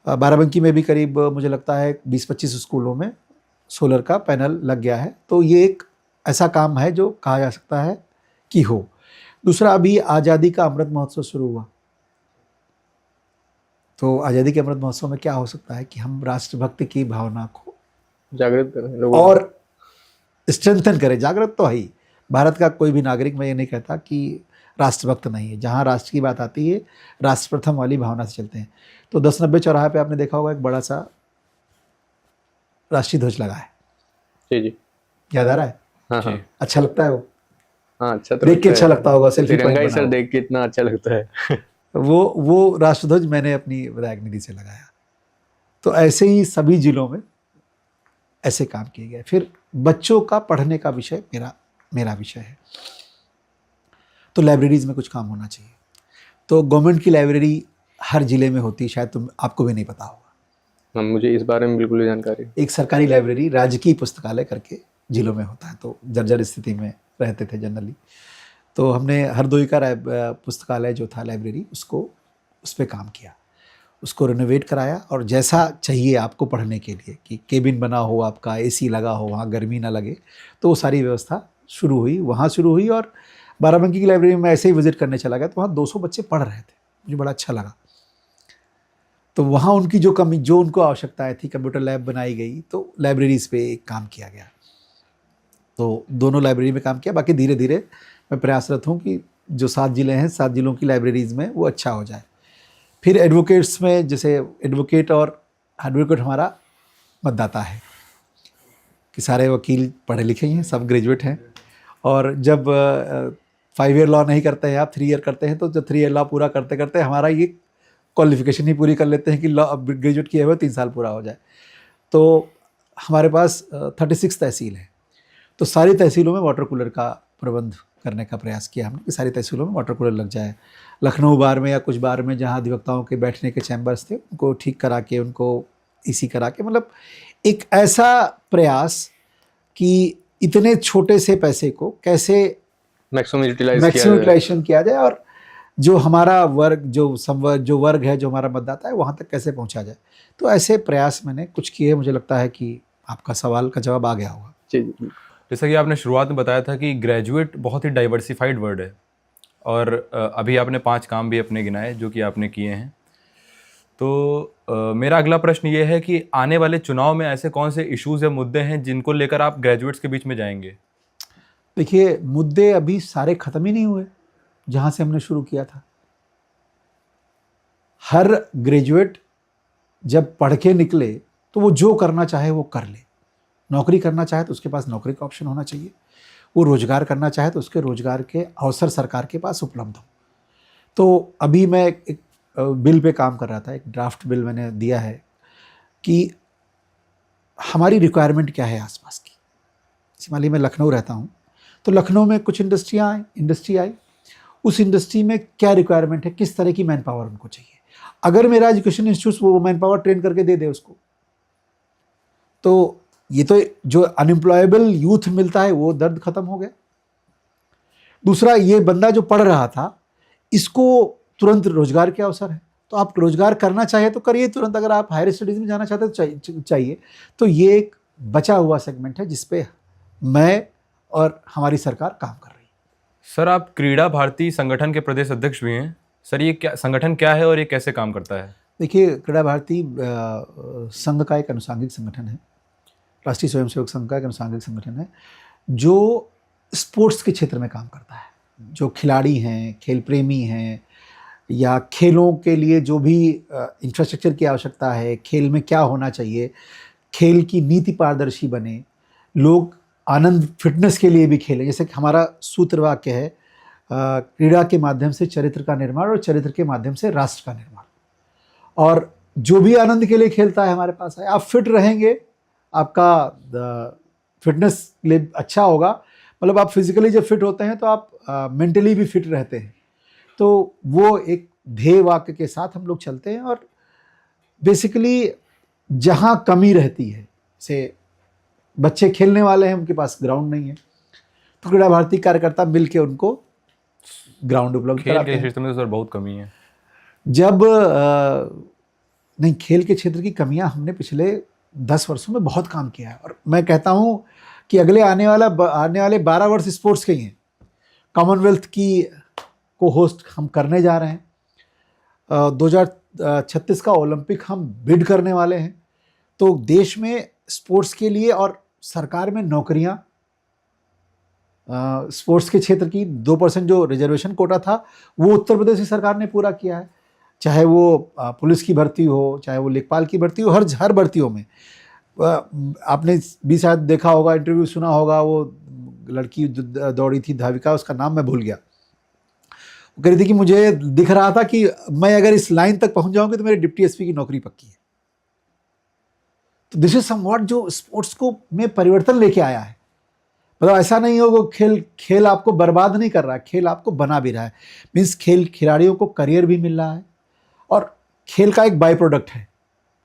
बाराबंकी में भी करीब मुझे लगता है 20-25 स्कूलों में सोलर का पैनल लग गया है। तो ये एक ऐसा काम है जो कहा जा सकता है कि हो। दूसरा, अभी आज़ादी का अमृत महोत्सव शुरू हुआ। तो आज़ादी के अमृत महोत्सव में क्या हो सकता है कि हम राष्ट्रभक्ति की भावना को जागृत करें लोगों और स्ट्रेंथन करें। जागृत तो है ही, भारत का कोई भी नागरिक, मैं ये नहीं कहता कि राष्ट्रभक्त नहीं है। जहाँ राष्ट्र की बात आती है, राष्ट्र प्रथम वाली भावना से चलते हैं। तो 1090 चौराहे पे आपने देखा होगा एक बड़ा सा राष्ट्रीय ध्वज लगा है। जी जी, याद आ रहा है? हाँ हाँ अच्छा लगता है वो? हाँ, अच्छा तो देख के अच्छा लगता होगा, सेल्फी तिरंगा ही सर देख के इतना अच्छा लगता है। वो राष्ट्रध्वज मैंने अपनी विधायक निधि से लगाया। तो ऐसे ही सभी जिलों में ऐसे काम किए गए। फिर बच्चों का पढ़ने का विषय मेरा विषय है, तो लाइब्रेरीज में कुछ काम होना चाहिए। तो गवर्नमेंट की लाइब्रेरी हर जिले में होती है, शायद आपको भी नहीं पता होगा। मुझे इस बारे में बिल्कुल जानकारी। एक सरकारी लाइब्रेरी, राजकीय पुस्तकालय करके जिलों में होता है। तो जर्जर स्थिति में रहते थे जनरली, तो हमने हरदोई का पुस्तकालय जो था लाइब्रेरी, उस पर काम किया, उसको रिनोवेट कराया। और जैसा चाहिए आपको पढ़ने के लिए, कि केबिन बना हो, आपका AC लगा हो, वहाँ गर्मी ना लगे, तो वो सारी व्यवस्था शुरू हुई। और बाराबंकी की लाइब्रेरी में ऐसे ही विजिट करने चला गया, तो वहाँ 200 बच्चे पढ़ रहे थे, मुझे बड़ा अच्छा लगा। तो वहाँ उनकी जो उनको आवश्यकताएं थी, कंप्यूटर लैब बनाई गई, तो लाइब्रेरीज पे काम किया गया। तो दोनों लाइब्रेरी में काम किया। बाकी धीरे धीरे मैं प्रयासरत हूँ कि जो 7 जिले हैं, 7 जिलों की लाइब्रेरीज में वो अच्छा हो जाए। फिर एडवोकेट्स में, जैसे एडवोकेट हमारा मतदाता है कि सारे वकील पढ़े लिखे हैं, सब ग्रेजुएट हैं। और जब 5 ईयर लॉ नहीं करते हैं आप, 3 ईयर करते हैं, तो जब 3 ईयर लॉ पूरा करते करते हमारा ये क्वालिफिकेशन ही पूरी कर लेते हैं कि लॉ ग्रेजुएट किए हुए 3 साल पूरा हो जाए। तो हमारे पास 36 तहसील है। तो सारी तहसीलों में वाटर कूलर का प्रबंध करने का प्रयास किया हमने कि सारी तहसीलों में वाटर कूलर लग जाए। लखनऊ बार में या कुछ बार में जहाँ अधिवक्ताओं के बैठने के चैम्बर्स थे, उनको ठीक करा के, उनको AC करा के, मतलब एक ऐसा प्रयास कि इतने छोटे से पैसे को कैसे मैक्सिमम यूटिलाइजेशन किया जाए, और जो हमारा वर्ग, जो वर्ग है, जो हमारा मतदाता है, वहाँ तक कैसे पहुँचा जाए। तो ऐसे प्रयास मैंने कुछ किए। मुझे लगता है कि आपका सवाल का जवाब आ गया होगा। जी, जैसा कि आपने शुरुआत में बताया था कि ग्रेजुएट बहुत ही डाइवर्सिफाइड वर्ड है, और अभी आपने 5 काम भी अपने गिनाए जो कि आपने किए हैं। तो मेरा अगला प्रश्न ये है कि आने वाले चुनाव में ऐसे कौन से इश्यूज़ या मुद्दे हैं जिनको लेकर आप ग्रेजुएट्स के बीच में जाएंगे? देखिए, मुद्दे अभी सारे ख़त्म ही नहीं हुए। जहाँ से हमने शुरू किया था। हर ग्रेजुएट जब पढ़ के निकले तो वो जो करना चाहे वो कर ले। नौकरी करना चाहे तो उसके पास नौकरी का ऑप्शन होना चाहिए, वो रोजगार करना चाहे तो उसके रोजगार के अवसर सरकार के पास उपलब्ध हो। तो अभी मैं एक बिल पे काम कर रहा था, एक ड्राफ्ट बिल मैंने दिया है कि हमारी रिक्वायरमेंट क्या है आसपास की। जैसे मान लीजिए मैं लखनऊ रहता हूँ, तो लखनऊ में कुछ इंडस्ट्री आई, उस इंडस्ट्री में क्या रिक्वायरमेंट है, किस तरह की मैन पावर उनको चाहिए। अगर मेरा एजुकेशन इंस्टीट्यूट वो मैन पावर ट्रेन करके दे दे उसको, तो ये तो जो अनएम्प्लॉयबल यूथ मिलता है वो दर्द खत्म हो गया। दूसरा, ये बंदा जो पढ़ रहा था इसको तुरंत रोजगार के अवसर है, तो आप रोजगार करना चाहे तो करिए तुरंत। अगर आप हायर स्टडीज में जाना चाहते तो चाहिए। तो ये एक बचा हुआ सेगमेंट है जिसपे मैं और हमारी सरकार काम कर रही है। सर, आप क्रीड़ा भारती संगठन के प्रदेश अध्यक्ष भी हैं। सर, ये क्या संगठन क्या है और ये कैसे काम करता है? देखिए, क्रीड़ा भारती संघ का एक अनुसांगिक संगठन है, राष्ट्रीय स्वयंसेवक संघ का एक अनुसांगिक संगठन है जो स्पोर्ट्स के क्षेत्र में काम करता है। जो खिलाड़ी हैं, खेल प्रेमी हैं, या खेलों के लिए जो भी इंफ्रास्ट्रक्चर की आवश्यकता है, खेल में क्या होना चाहिए, खेल की नीति पारदर्शी बने, लोग आनंद फिटनेस के लिए भी खेलें। जैसे कि हमारा सूत्र वाक्य है, क्रीड़ा के माध्यम से चरित्र का निर्माण और चरित्र के माध्यम से राष्ट्र का निर्माण। और जो भी आनंद के लिए खेलता है हमारे पास है। आप फिट रहेंगे, आपका फिटनेस लिए अच्छा होगा, मतलब आप फिजिकली जब फिट होते हैं तो आप मेंटली भी फिट रहते हैं। तो वो एक ध्येय वाक्य के साथ हम लोग चलते हैं। और बेसिकली जहाँ कमी रहती है, जैसे बच्चे खेलने वाले हैं, उनके पास ग्राउंड नहीं है, तो क्रीड़ा भारती कार्यकर्ता मिल के उनको ग्राउंड उपलब्ध खेल कराते के हैं। क्षेत्र में तो सर बहुत कमी है। जब नहीं, खेल के क्षेत्र की कमियां हमने पिछले 10 वर्षों में बहुत काम किया है। और मैं कहता हूं कि अगले आने वाले 12 वर्ष स्पोर्ट्स के ही हैं। कॉमनवेल्थ की को होस्ट हम करने जा रहे हैं। 2036 का ओलंपिक हम बिड करने वाले हैं। तो देश में स्पोर्ट्स के लिए और सरकार में नौकरियां, स्पोर्ट्स के क्षेत्र की 2% जो रिजर्वेशन कोटा था वो उत्तर प्रदेश की सरकार ने पूरा किया है। चाहे वो पुलिस की भर्ती हो, चाहे वो लेखपाल की भर्ती हो, हर भर्तियों में आपने भी शायद देखा होगा, इंटरव्यू सुना होगा। वो लड़की दौड़ी थी धाविका, उसका नाम मैं भूल गया। वो कह रही थी कि मुझे दिख रहा था कि मैं अगर इस लाइन तक पहुंच जाऊंगी तो मेरे डिप्टी एसपी की नौकरी पक्की है। तो दिस इज समव्हाट जो स्पोर्ट्स को में परिवर्तन लेके आया है। मतलब ऐसा नहीं हो कि खेल आपको बर्बाद नहीं कर रहा है, खेल आपको बना भी रहा है। मीन्स खेल खिलाड़ियों को करियर भी मिल रहा है। और खेल का एक बाय प्रोडक्ट है,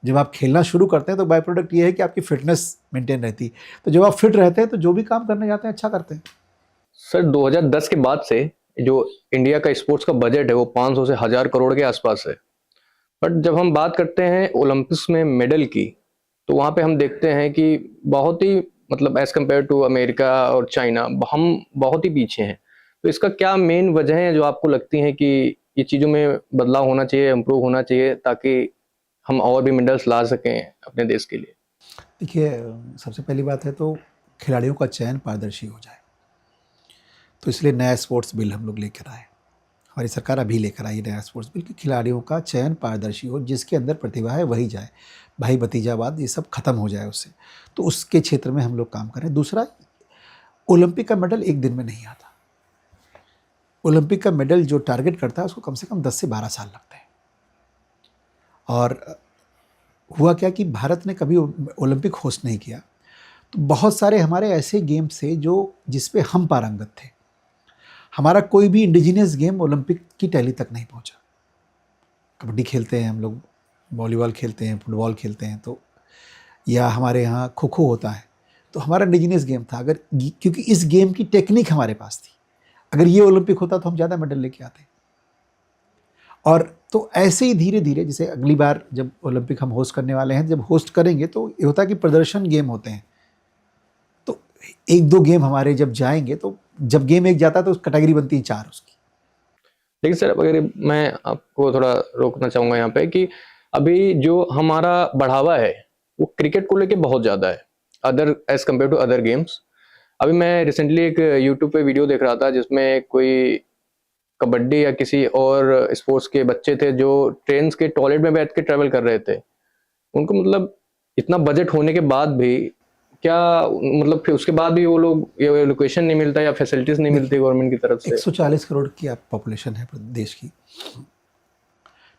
जब आप खेलना शुरू करते हैं तो बाय प्रोडक्ट ये है कि आपकी फिटनेस मेंटेन रहती है। तो जब आप फिट रहते हैं तो जो भी काम करने जाते हैं अच्छा करते हैं। सर, 2010 के बाद से जो इंडिया का स्पोर्ट्स का बजट है वो 500 से 1000 करोड़ के आसपास है। बट जब हम बात करते हैं ओलंपिक्स में मेडल की, तो वहाँ पे हम देखते हैं कि बहुत ही मतलब एज कम्पेयर टू अमेरिका और चाइना हम बहुत ही पीछे हैं। तो इसका क्या मेन वजह है जो आपको लगती है कि ये चीज़ों में बदलाव होना चाहिए, इम्प्रूव होना चाहिए, ताकि हम और भी मेडल्स ला सकें अपने देश के लिए? देखिए, सबसे पहली बात है तो खिलाड़ियों का चयन पारदर्शी हो जाए। तो इसलिए नया स्पोर्ट्स बिल हम लोग लेकर आए, हमारी सरकार अभी लेकर आई नया स्पोर्ट्स बिल कि खिलाड़ियों का चयन पारदर्शी हो, जिसके अंदर प्रतिभा है वही जाए, भाई भतीजावाद ये सब खत्म हो जाए उससे। तो उसके क्षेत्र में हम लोग काम करें। दूसरा, ओलंपिक का मेडल एक दिन में नहीं आता। ओलंपिक का मेडल जो टारगेट करता है उसको कम से कम 10 से 12 साल लगते हैं। और हुआ क्या कि भारत ने कभी ओलंपिक होस्ट नहीं किया, तो बहुत सारे हमारे ऐसे गेम थे जिस पे हम पारंगत थे। हमारा कोई भी इंडिजिनियस गेम ओलंपिक की टैली तक नहीं पहुंचा। कबड्डी खेलते हैं हम लोग, वॉलीबॉल खेलते हैं, फुटबॉल खेलते हैं, तो या हमारे यहाँ खो खो होता है, तो हमारा इंडिजिनियस गेम था। अगर क्योंकि इस गेम की टेक्निक हमारे पास थी, अगर ये ओलंपिक होता तो हम ज़्यादा मेडल लेके आते। और तो ऐसे ही धीरे धीरे, जैसे अगली बार जब ओलंपिक हम होस्ट करने वाले हैं, जब होस्ट करेंगे तो ये होता है कि प्रदर्शन गेम होते हैं। तो 1-2 गेम हमारे जब जाएंगे, तो जब गेम एक जाता है तो कैटेगरी बनती है 4 उसकी। लेकिन सर, अगर मैं आपको थोड़ा रोकना चाहूँगा यहाँ पे कि अभी जो हमारा बढ़ावा है वो क्रिकेट को लेके बहुत ज़्यादा है, other as compare to other games. अभी मैं रिसेंटली एक यूट्यूब पे वीडियो देख रहा था जिसमें कोई कबड्डी या किसी और स्पोर्ट्स के बच्चे थे जो ट्रेन के टॉयलेट में बैठ के ट्रैवल कर रहे थे, उनको मतलब इतना बजट होने के बाद भी क्या, मतलब फिर उसके बाद भी वो लोग ये लोकेशन नहीं मिलता या फैसिलिटीज नहीं मिलती गवर्नमेंट की तरफ से। 140 करोड़ की आप पॉपुलेशन है देश की,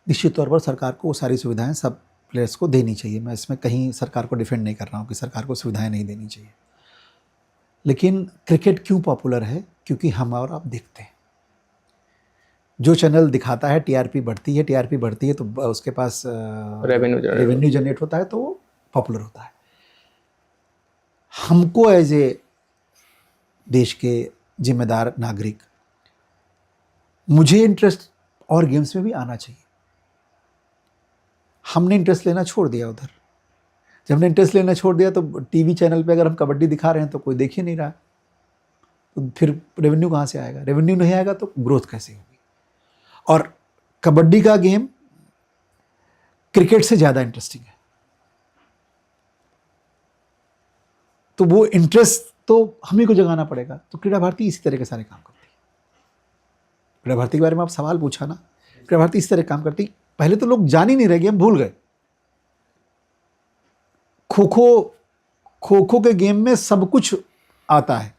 निश्चित तौर पर सरकार को वो सारी सुविधाएं सब प्लेयर्स को देनी चाहिए। मैं इसमें कहीं सरकार को डिफेंड नहीं कर रहा हूँ कि सरकार को सुविधाएं नहीं देनी चाहिए, लेकिन क्रिकेट क्यों पॉपुलर है? क्योंकि हम और आप देखते हैं, जो चैनल दिखाता है टीआरपी बढ़ती है, टीआरपी बढ़ती है तो उसके पास रेवेन्यू जनरेट होता है तो वो पॉपुलर होता है। हमको एज ए देश के जिम्मेदार नागरिक, मुझे इंटरेस्ट और गेम्स में भी आना चाहिए। हमने इंटरेस्ट लेना छोड़ दिया उधर। जब हमने इंटरेस्ट लेना छोड़ दिया तो टीवी चैनल पे अगर हम कबड्डी दिखा रहे हैं तो कोई देख ही नहीं रहा, तो फिर रेवेन्यू कहाँ से आएगा? रेवेन्यू नहीं आएगा तो ग्रोथ कैसे होगी? और कबड्डी का गेम क्रिकेट से ज़्यादा इंटरेस्टिंग है, तो वो इंटरेस्ट तो हम ही को जगाना पड़ेगा। तो क्रीड़ा भारती इसी तरह के सारे काम करती है। क्रीड़ा भारती के बारे में आप सवाल पूछा ना, क्रीड़ा भारती इस तरह काम करती। पहले तो लोग जान ही नहीं रहे, गेम भूल गए। खो खो के गेम में सब कुछ आता है,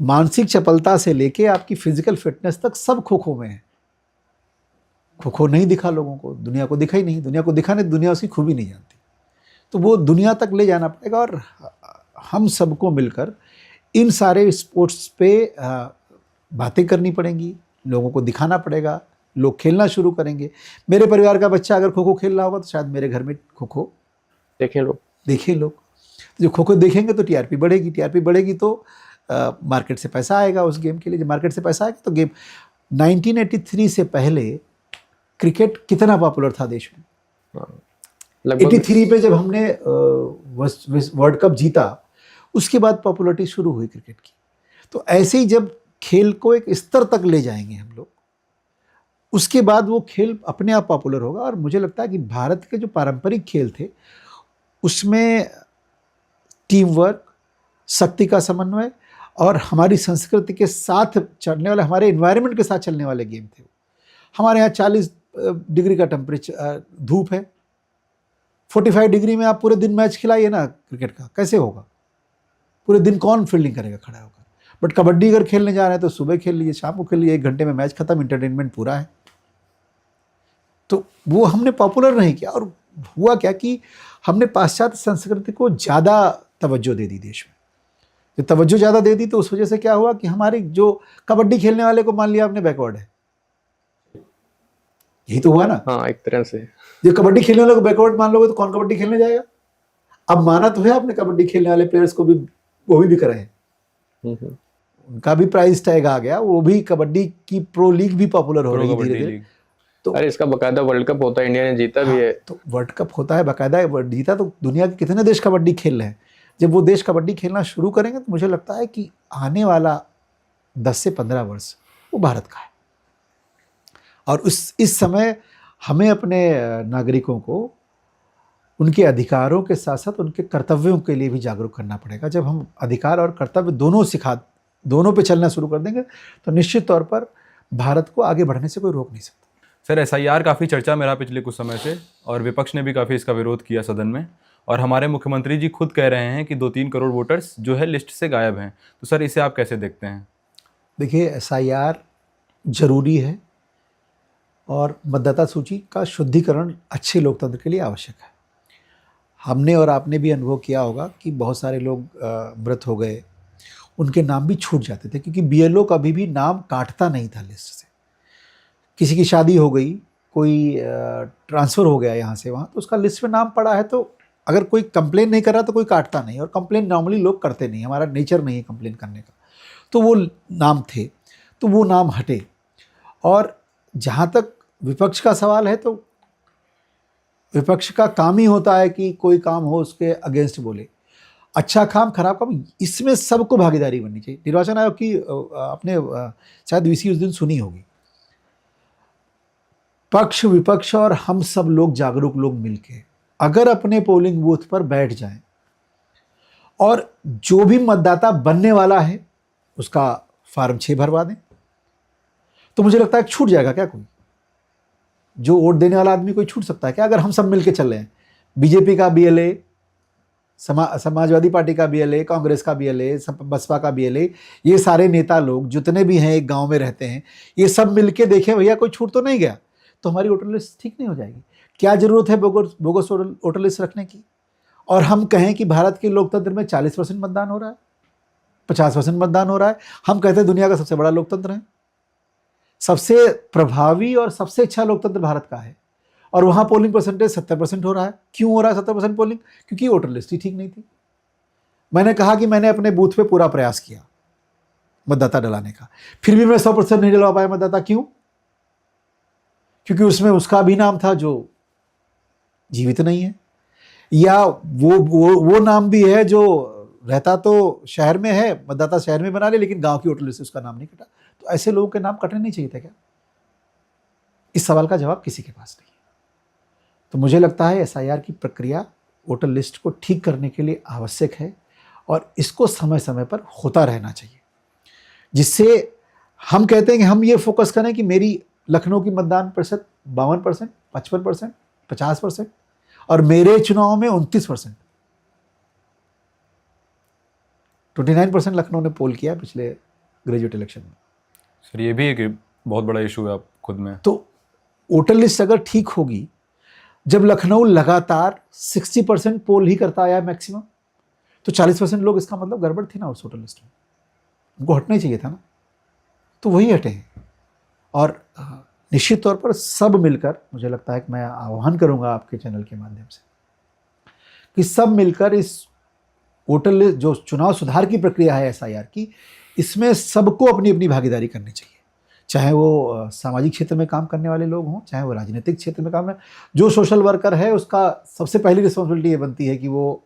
मानसिक चपलता से लेके आपकी फिजिकल फिटनेस तक सब खो खो में है। खो खो नहीं दिखा लोगों को, दुनिया को दिखा ही नहीं, दुनिया को दिखा नहीं, दुनिया उसकी खूबी नहीं जानती, तो वो दुनिया तक ले जाना पड़ेगा। और हम सबको मिलकर इन सारे स्पोर्ट्स पे बातें करनी पड़ेंगी, लोगों को दिखाना पड़ेगा, लोग खेलना शुरू करेंगे। मेरे परिवार का बच्चा अगर खो खो खेल रहा होगा तो शायद मेरे घर में खो खो देखें लोग। जो खो खो देखेंगे तो टीआरपी बढ़ेगी, टीआरपी बढ़ेगी तो मार्केट से पैसा आएगा उस गेम के लिए। जब मार्केट से पैसा आएगा तो गेम 1983 से पहले क्रिकेट कितना पॉपुलर था देश में? 83 पे जब हमने वर्ल्ड कप जीता, उसके बाद पॉपुलरिटी शुरू हुई क्रिकेट की। तो ऐसे ही जब खेल को एक स्तर तक ले जाएंगे हम लोग, उसके बाद वो खेल अपने आप पॉपुलर होगा। और मुझे लगता है कि भारत के जो पारंपरिक खेल थे उसमें टीम वर्क, शक्ति का समन्वय और हमारी संस्कृति के साथ चलने वाले, हमारे एनवायरनमेंट के साथ चलने वाले गेम थे। हमारे यहाँ 40 डिग्री का टेम्परेचर धूप है, 45 डिग्री में आप पूरे दिन मैच खिलाइए ना क्रिकेट का, कैसे होगा? पूरे दिन कौन फील्डिंग करेगा खड़ा होकर? बट कबड्डी अगर खेलने जा रहे हैं तो सुबह खेल लीजिए, शाम को खेल लीजिए, 1 घंटे में मैच खत्म, इंटरटेनमेंट पूरा है। तो वो हमने पॉपुलर नहीं किया, और हुआ क्या कि हमने पाश्चात्य संस्कृति को ज़्यादा तवज्जो दे दी देश में। जब तवज्जो ज़्यादा दे दी तो उस वजह से क्या हुआ कि हमारी जो कबड्डी खेलने वाले को मान लिया आपने बैकवर्ड है, यही तो हुआ ना। हाँ, एक तरह से जब कबड्डी खेलने वाले को बैकवर्ड मान लोगे तो कौन कबड्डी खेलने जाएगा? अब माना तो है आपने कबड्डी खेलने वाले प्लेयर्स को भी, वो भी बिक रहे हैं, उनका भी प्राइस टैग आ गया, वो भी कबड्डी की प्रो लीग भी पॉपुलर हो रही है धीरे धीरे। तो अरे इसका बकायदा वर्ल्ड कप होता है, इंडिया ने जीता भी है। तो वर्ल्ड कप होता है बकायदा, जीता तो दुनिया के कितने देश कबड्डी खेल रहे हैं। जब वो देश कबड्डी खेलना शुरू करेंगे तो मुझे लगता है कि आने वाला 10 से 15 वर्ष वो भारत का है। और इस समय हमें अपने नागरिकों को उनके अधिकारों के साथ साथ उनके कर्तव्यों के लिए भी जागरूक करना पड़ेगा। जब हम अधिकार और कर्तव्य दोनों पे चलना शुरू कर देंगे तो निश्चित तौर पर भारत को आगे बढ़ने से कोई रोक नहीं सकता। सर, एसआईआर काफ़ी चर्चा में रहा पिछले कुछ समय से, और विपक्ष ने भी काफ़ी इसका विरोध किया सदन में, और हमारे मुख्यमंत्री जी खुद कह रहे हैं कि 2-3 करोड़ वोटर्स जो है लिस्ट से गायब हैं। तो सर, इसे आप कैसे देखते हैं? देखिए, एसआईआर जरूरी है और मतदाता सूची का शुद्धिकरण अच्छे लोकतंत्र के लिए आवश्यक है। हमने और आपने भी अनुभव किया होगा कि बहुत सारे लोग मृत हो गए, उनके नाम भी छूट जाते थे क्योंकि बीएलओ कभी भी नाम काटता नहीं था लिस्ट से। किसी की शादी हो गई, कोई ट्रांसफ़र हो गया यहाँ से वहाँ, तो उसका लिस्ट में नाम पड़ा है, तो अगर कोई कंप्लेन नहीं कर रहा तो कोई काटता नहीं, और कंप्लेन नॉर्मली लोग करते नहीं, हमारा नेचर नहीं है कंप्लेन करने का। तो वो नाम थे, तो वो नाम हटे। और जहाँ तक विपक्ष का सवाल है, तो विपक्ष का काम ही होता है कि कोई काम हो उसके अगेंस्ट बोले, अच्छा काम खराब काम, इसमें सबको भागीदारी बननी चाहिए। निर्वाचन आयोग की आपने शायद वीसी उस दिन सुनी होगी, पक्ष विपक्ष और हम सब लोग जागरूक लोग मिलके अगर अपने पोलिंग बूथ पर बैठ जाएं और जो भी मतदाता बनने वाला है उसका फॉर्म 6 भरवा दें, तो मुझे लगता है छूट जाएगा क्या कोई? जो वोट देने वाला आदमी कोई छूट सकता है क्या? अगर हम सब मिलके चल रहे हैं, बीजेपी का बीएलए, समाजवादी पार्टी का बीएलए, कांग्रेस का बीएलए, बसपा का बीएलए, ये सारे नेता लोग जितने भी हैं एक गांव में रहते हैं, ये सब मिलके देखें भैया कोई छूट तो नहीं गया, तो हमारी वोटर लिस्ट ठीक नहीं हो जाएगी। क्या जरूरत है बोगस वोटर लिस्ट रखने की? और हम कहें कि भारत के लोकतंत्र में 40% मतदान हो रहा है, 50% मतदान हो रहा है। हम कहते हैं दुनिया का सबसे बड़ा लोकतंत्र है, सबसे प्रभावी और सबसे अच्छा लोकतंत्र भारत का है, और वहां पोलिंग परसेंटेज 70% हो रहा है। क्यों हो रहा है 70% पोलिंग? क्योंकि वोटर लिस्ट ही ठीक नहीं थी। मैंने कहा कि मैंने अपने बूथ पे पूरा प्रयास किया मतदाता डलाने का, फिर भी मैं 100% नहीं डलवा पाया मतदाता। क्यों? क्योंकि उसमें उसका भी नाम था जो जीवित नहीं है, या वो नाम भी है जो रहता तो शहर में है, मतदाता शहर में बना ले, लेकिन गांव की वोटर लिस्ट से उसका नाम नहीं कटा। तो ऐसे लोगों के नाम कटने नहीं चाहिए थे क्या? इस सवाल का जवाब किसी के पास नहीं है। तो मुझे लगता है एसआईआर की प्रक्रिया वोटर लिस्ट को ठीक करने के लिए आवश्यक है, और इसको समय समय पर होता रहना चाहिए, जिससे हम कहते हैं कि हम ये फोकस करें कि मेरी लखनऊ की मतदान प्रतिशत 52%, 55%, 50%, और मेरे चुनाव में 29%। 29% लखनऊ ने पोल किया पिछले ग्रेजुएट इलेक्शन में। सर ये भी एक बहुत बड़ा इशू है आप खुद में। तो वोटर लिस्ट अगर ठीक होगी, जब लखनऊ लगातार 60% पोल ही करता आया मैक्सिमम, तो 40% लोग, इसका मतलब गड़बड़ थी ना उस वोटर लिस्ट में, उनको हटना ही चाहिए था ना, तो वही हटे हैं। और निश्चित तौर पर सब मिलकर, मुझे लगता है कि मैं आह्वान करूंगा आपके चैनल के माध्यम से कि सब मिलकर इस वोटर लिस्ट, जो चुनाव सुधार की प्रक्रिया है एसआईआर की, इसमें सबको अपनी अपनी भागीदारी करनी चाहिए। चाहे वो सामाजिक क्षेत्र में काम करने वाले लोग हों, चाहे वो राजनीतिक क्षेत्र में काम है, जो सोशल वर्कर है उसका सबसे पहली रिस्पॉन्सिबिलिटी ये बनती है कि वो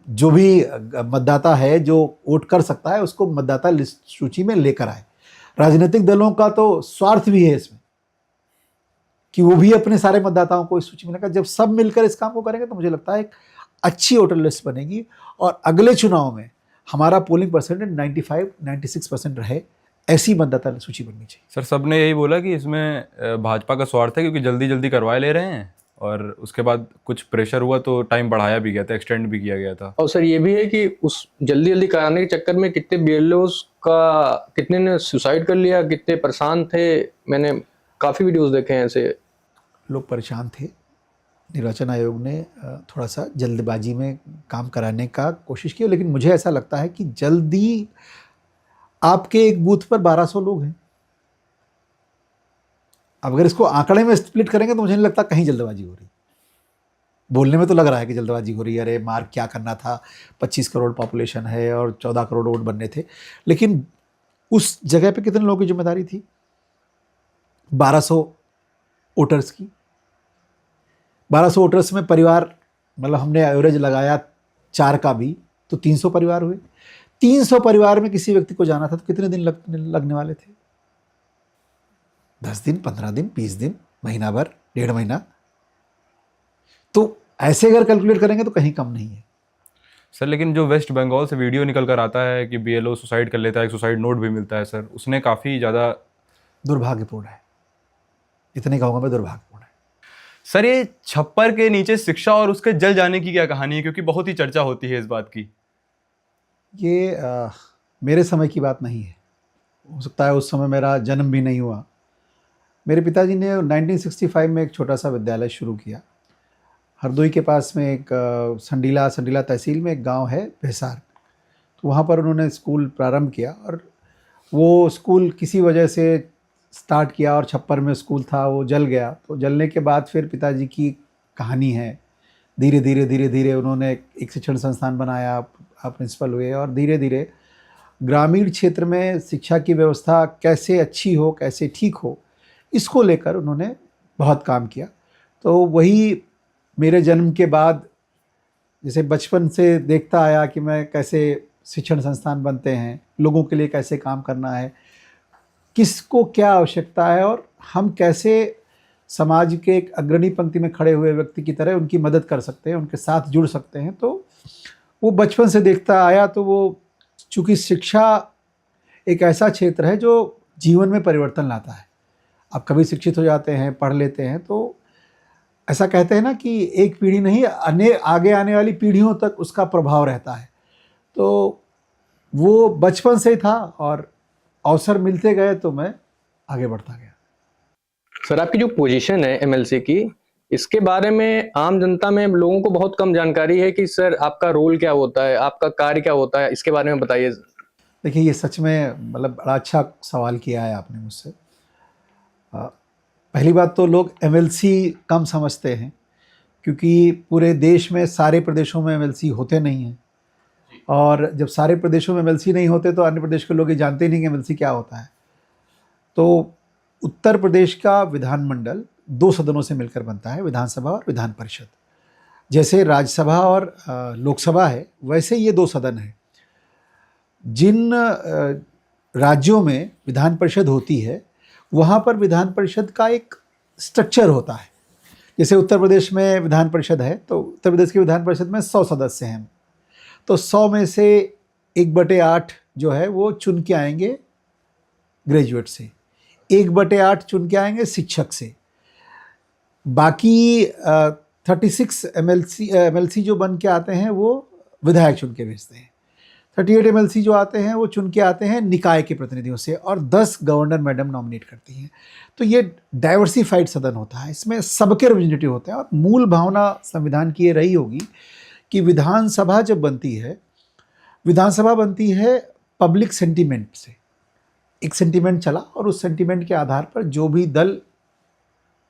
जो भी मतदाता है जो वोट कर सकता है उसको मतदाता लिस्ट सूची में लेकर आए। राजनीतिक दलों का तो स्वार्थ भी है इसमें कि वो भी अपने सारे मतदाताओं को इस सूची में लेकर, जब सब मिलकर इस काम को करेंगे तो मुझे लगता है एक अच्छी वोटर लिस्ट बनेगी, और अगले चुनाव में हमारा पोलिंग परसेंटेज 95-96% रहे, ऐसी मतदाता सूची बननी चाहिए। सर सबने यही बोला कि इसमें भाजपा का स्वार्थ है, क्योंकि जल्दी जल्दी करवा ले रहे हैं, और उसके बाद कुछ प्रेशर हुआ तो टाइम बढ़ाया भी गया था, एक्सटेंड भी किया गया था। और सर ये भी है कि उस जल्दी जल्दी कराने के चक्कर में कितने बीएलओस का, कितने ने सुसाइड कर लिया, कितने परेशान थे। मैंने काफ़ी वीडियोस देखे हैं ऐसे। लोग परेशान थे। निर्वाचन आयोग ने थोड़ा सा जल्दबाजी में काम कराने का कोशिश की, लेकिन मुझे ऐसा लगता है कि जल्दी, आपके एक बूथ पर 1200 लोग हैं, अब अगर इसको आंकड़े में स्प्लिट करेंगे तो मुझे नहीं लगता कहीं जल्दबाजी हो रही। बोलने में तो लग रहा है कि जल्दबाजी हो रही है, अरे मार्क क्या करना था, 25 करोड़ पॉपुलेशन है और 14 करोड़ वोट बनने थे, लेकिन उस जगह पे कितने लोगों की जिम्मेदारी थी? 1200 वोटर्स की। 1200 वोटर्स में परिवार, मतलब हमने एवरेज लगाया 4 का भी, तो 300 परिवार हुए। 300 परिवार में किसी व्यक्ति को जाना था तो कितने दिन लगने वाले थे? 10 दिन, 15 दिन, 20 दिन, महीना भर, 1.5 महीना। तो ऐसे अगर कैलकुलेट करेंगे तो कहीं कम नहीं है। सर लेकिन जो वेस्ट बंगाल से वीडियो निकल कर आता है कि बीएलओ सुसाइड कर लेता है, एक सुसाइड नोट भी मिलता है सर, उसने काफ़ी ज़्यादा दुर्भाग्यपूर्ण है, इतने कहूँगा मैं, दुर्भाग्यपूर्ण है। सर ये छप्पर के नीचे शिक्षा और उसके जल जाने की क्या कहानी है, क्योंकि बहुत ही चर्चा होती है इस बात की। ये मेरे समय की बात नहीं है, हो सकता है उस समय मेरा जन्म भी नहीं हुआ। मेरे पिताजी ने 1965 में एक छोटा सा विद्यालय शुरू किया हरदोई के पास में, एक संडीला तहसील में एक गांव है भैसार, तो वहाँ पर उन्होंने स्कूल प्रारंभ किया, और वो स्कूल किसी वजह से स्टार्ट किया और छप्पर में स्कूल था वो जल गया। तो जलने के बाद फिर पिताजी की कहानी है, धीरे धीरे उन्होंने एक शिक्षण संस्थान बनाया, प्रिंसिपल हुए, और धीरे धीरे ग्रामीण क्षेत्र में शिक्षा की व्यवस्था कैसे अच्छी हो, कैसे ठीक हो, इसको लेकर उन्होंने बहुत काम किया। तो वही मेरे जन्म के बाद, जैसे बचपन से देखता आया कि मैं कैसे शिक्षण संस्थान बनते हैं, लोगों के लिए कैसे काम करना है, किसको क्या आवश्यकता है, और हम कैसे समाज के एक अग्रणी पंक्ति में खड़े हुए व्यक्ति की तरह उनकी मदद कर सकते हैं, उनके साथ जुड़ सकते हैं। तो वो बचपन से देखता आया। तो वो चूँकि शिक्षा एक ऐसा क्षेत्र है जो जीवन में परिवर्तन लाता है। आप कभी शिक्षित हो जाते हैं, पढ़ लेते हैं, तो ऐसा कहते हैं ना कि एक पीढ़ी नहीं, आगे आने वाली पीढ़ियों तक उसका प्रभाव रहता है। तो वो बचपन से ही था और अवसर मिलते गए तो मैं आगे बढ़ता गया। सर, आपकी जो पोजीशन है एमएलसी की, इसके बारे में आम जनता में लोगों को बहुत कम जानकारी है कि सर आपका रोल क्या होता है, आपका कार्य क्या होता है, इसके बारे में बताइए। देखिए, ये सच में मतलब बड़ा अच्छा सवाल किया है आपने मुझसे। पहली बात तो लोग एमएलसी कम समझते हैं, क्योंकि पूरे देश में सारे प्रदेशों में एमएलसी होते नहीं हैं, और जब सारे प्रदेशों में एमएलसी नहीं होते तो अन्य प्रदेश के लोग ये जानते नहीं कि एमएलसी क्या होता है। तो उत्तर प्रदेश का विधानमंडल 2 सदनों से मिलकर बनता है, विधानसभा और विधान परिषद। जैसे राज्यसभा और लोकसभा है, वैसे ये 2 सदन हैं। जिन राज्यों में विधान परिषद होती है, वहाँ पर विधान परिषद का एक स्ट्रक्चर होता है। जैसे उत्तर प्रदेश में विधान परिषद है, तो उत्तर प्रदेश की विधान परिषद में 100 सदस्य हैं, तो 100 में से 1/8 जो है वो चुन के आएंगे ग्रेजुएट से, 1/8 चुन के आएंगे शिक्षक से, बाकी 36 एमएलसी जो बन के आते हैं वो विधायक चुन के भेजते हैं। 38 एमएलसी जो आते हैं वो चुन के आते हैं निकाय के प्रतिनिधियों से, और 10 गवर्नर मैडम नॉमिनेट करती हैं। तो ये डाइवर्सिफाइड सदन होता है, इसमें सबके रिप्रेजेंटेटिव होते हैं। और मूल भावना संविधान की ये रही होगी कि विधानसभा जब बनती है, विधानसभा बनती है पब्लिक सेंटीमेंट से। एक सेंटीमेंट चला और उस सेंटीमेंट के आधार पर जो भी दल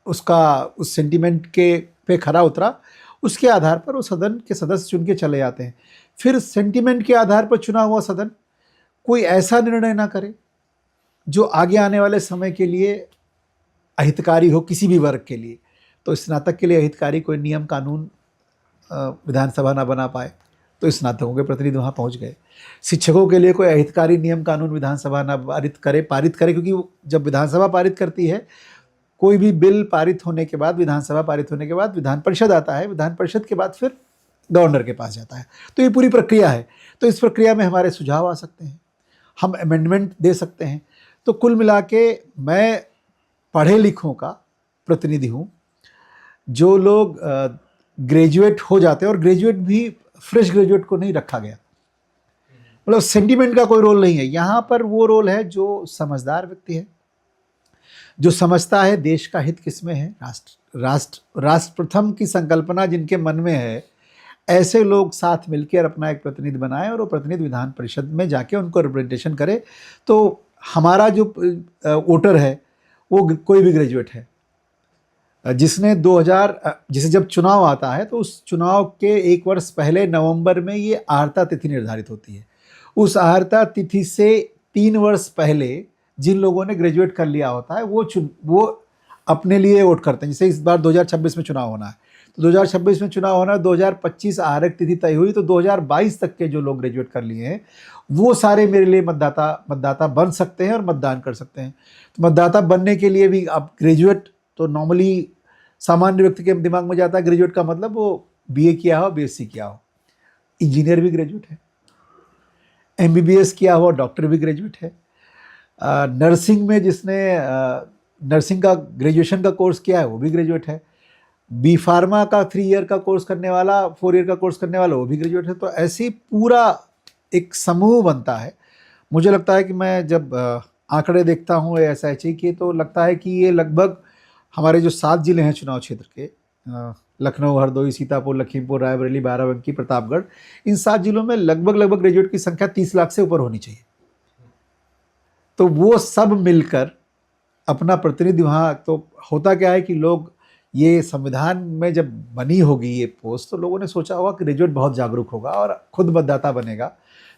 उसका उस सेंटीमेंट के पे खरा उतरा, उसके आधार पर वो सदन के सदस्य चुन के चले जाते हैं। फिर सेंटीमेंट के आधार पर चुना हुआ सदन कोई ऐसा निर्णय ना करे जो आगे आने वाले समय के लिए अहितकारी हो किसी भी वर्ग के लिए। तो स्नातक के लिए अहितकारी कोई नियम कानून विधानसभा ना बना पाए, तो स्नातकों के प्रतिनिधि वहाँ पहुँच गए। शिक्षकों के लिए कोई अहितकारी नियम कानून विधानसभा ना पारित करे, क्योंकि जब विधानसभा पारित करती है, कोई भी बिल पारित होने के बाद, विधानसभा पारित होने के बाद विधान परिषद आता है, विधान परिषद के बाद फिर गवर्नर के पास जाता है। तो ये पूरी प्रक्रिया है। तो इस प्रक्रिया में हमारे सुझाव आ सकते हैं, हम अमेंडमेंट दे सकते हैं। तो कुल मिला के मैं पढ़े लिखों का प्रतिनिधि हूँ। जो लोग ग्रेजुएट हो जाते हैं, और ग्रेजुएट भी फ्रेश ग्रेजुएट को नहीं रखा गया, मतलब सेंटीमेंट का कोई रोल नहीं है यहाँ पर। वो रोल है जो समझदार व्यक्ति है, जो समझता है देश का हित किसमें है, राष्ट्र प्रथम की संकल्पना जिनके मन में है, ऐसे लोग साथ मिलकर अपना एक प्रतिनिधि बनाएं और वो प्रतिनिधि विधान परिषद में जाके उनको रिप्रेजेंटेशन करे। तो हमारा जो वोटर है वो कोई भी ग्रेजुएट है, जिसने 2000 जिसे जब चुनाव आता है तो उस चुनाव के 1 वर्ष पहले नवंबर में ये आहारता तिथि निर्धारित होती है। उस आहारता तिथि से 3 वर्ष पहले जिन लोगों ने ग्रेजुएट कर लिया होता है वो अपने लिए वोट करते हैं। जैसे इस बार 2026 में चुनाव होना है, तो 2026 में चुनाव होना है, 2025 आहारक तिथि तय हुई, तो 2022 तक के जो लोग ग्रेजुएट कर लिए हैं वो सारे मेरे लिए मतदाता बन सकते हैं और मतदान कर सकते हैं। तो मतदाता बनने के लिए भी अब ग्रेजुएट तो नॉर्मली सामान्य व्यक्ति के दिमाग में जाता है, ग्रेजुएट का मतलब वो बीए किया हो, बीएससी किया हो। इंजीनियर भी ग्रेजुएट है, एमबीबीएस किया हुआ डॉक्टर भी ग्रेजुएट है, नर्सिंग में जिसने नर्सिंग का ग्रेजुएशन का कोर्स किया है वो भी ग्रेजुएट है, बी फार्मा का 3 ईयर का कोर्स करने वाला, 4 ईयर का कोर्स करने वाला वो भी ग्रेजुएट है। तो ऐसे ही पूरा एक समूह बनता है। मुझे लगता है कि मैं जब आंकड़े देखता हूँ एसआईची के, तो लगता है कि ये लगभग हमारे जो 7 जिले हैं चुनाव क्षेत्र के, लखनऊ, हरदोई, सीतापुर, लखीमपुर, रायबरेली, बाराबंकी, प्रतापगढ़, इन 7 जिलों में लगभग ग्रेजुएट की संख्या 30 लाख से ऊपर होनी चाहिए। तो वो सब मिलकर अपना प्रतिनिधि वहाँ, तो होता क्या है कि लोग, ये संविधान में जब बनी होगी ये पोस्ट, तो लोगों ने सोचा होगा कि ग्रेजुएट बहुत जागरूक होगा और खुद मतदाता बनेगा।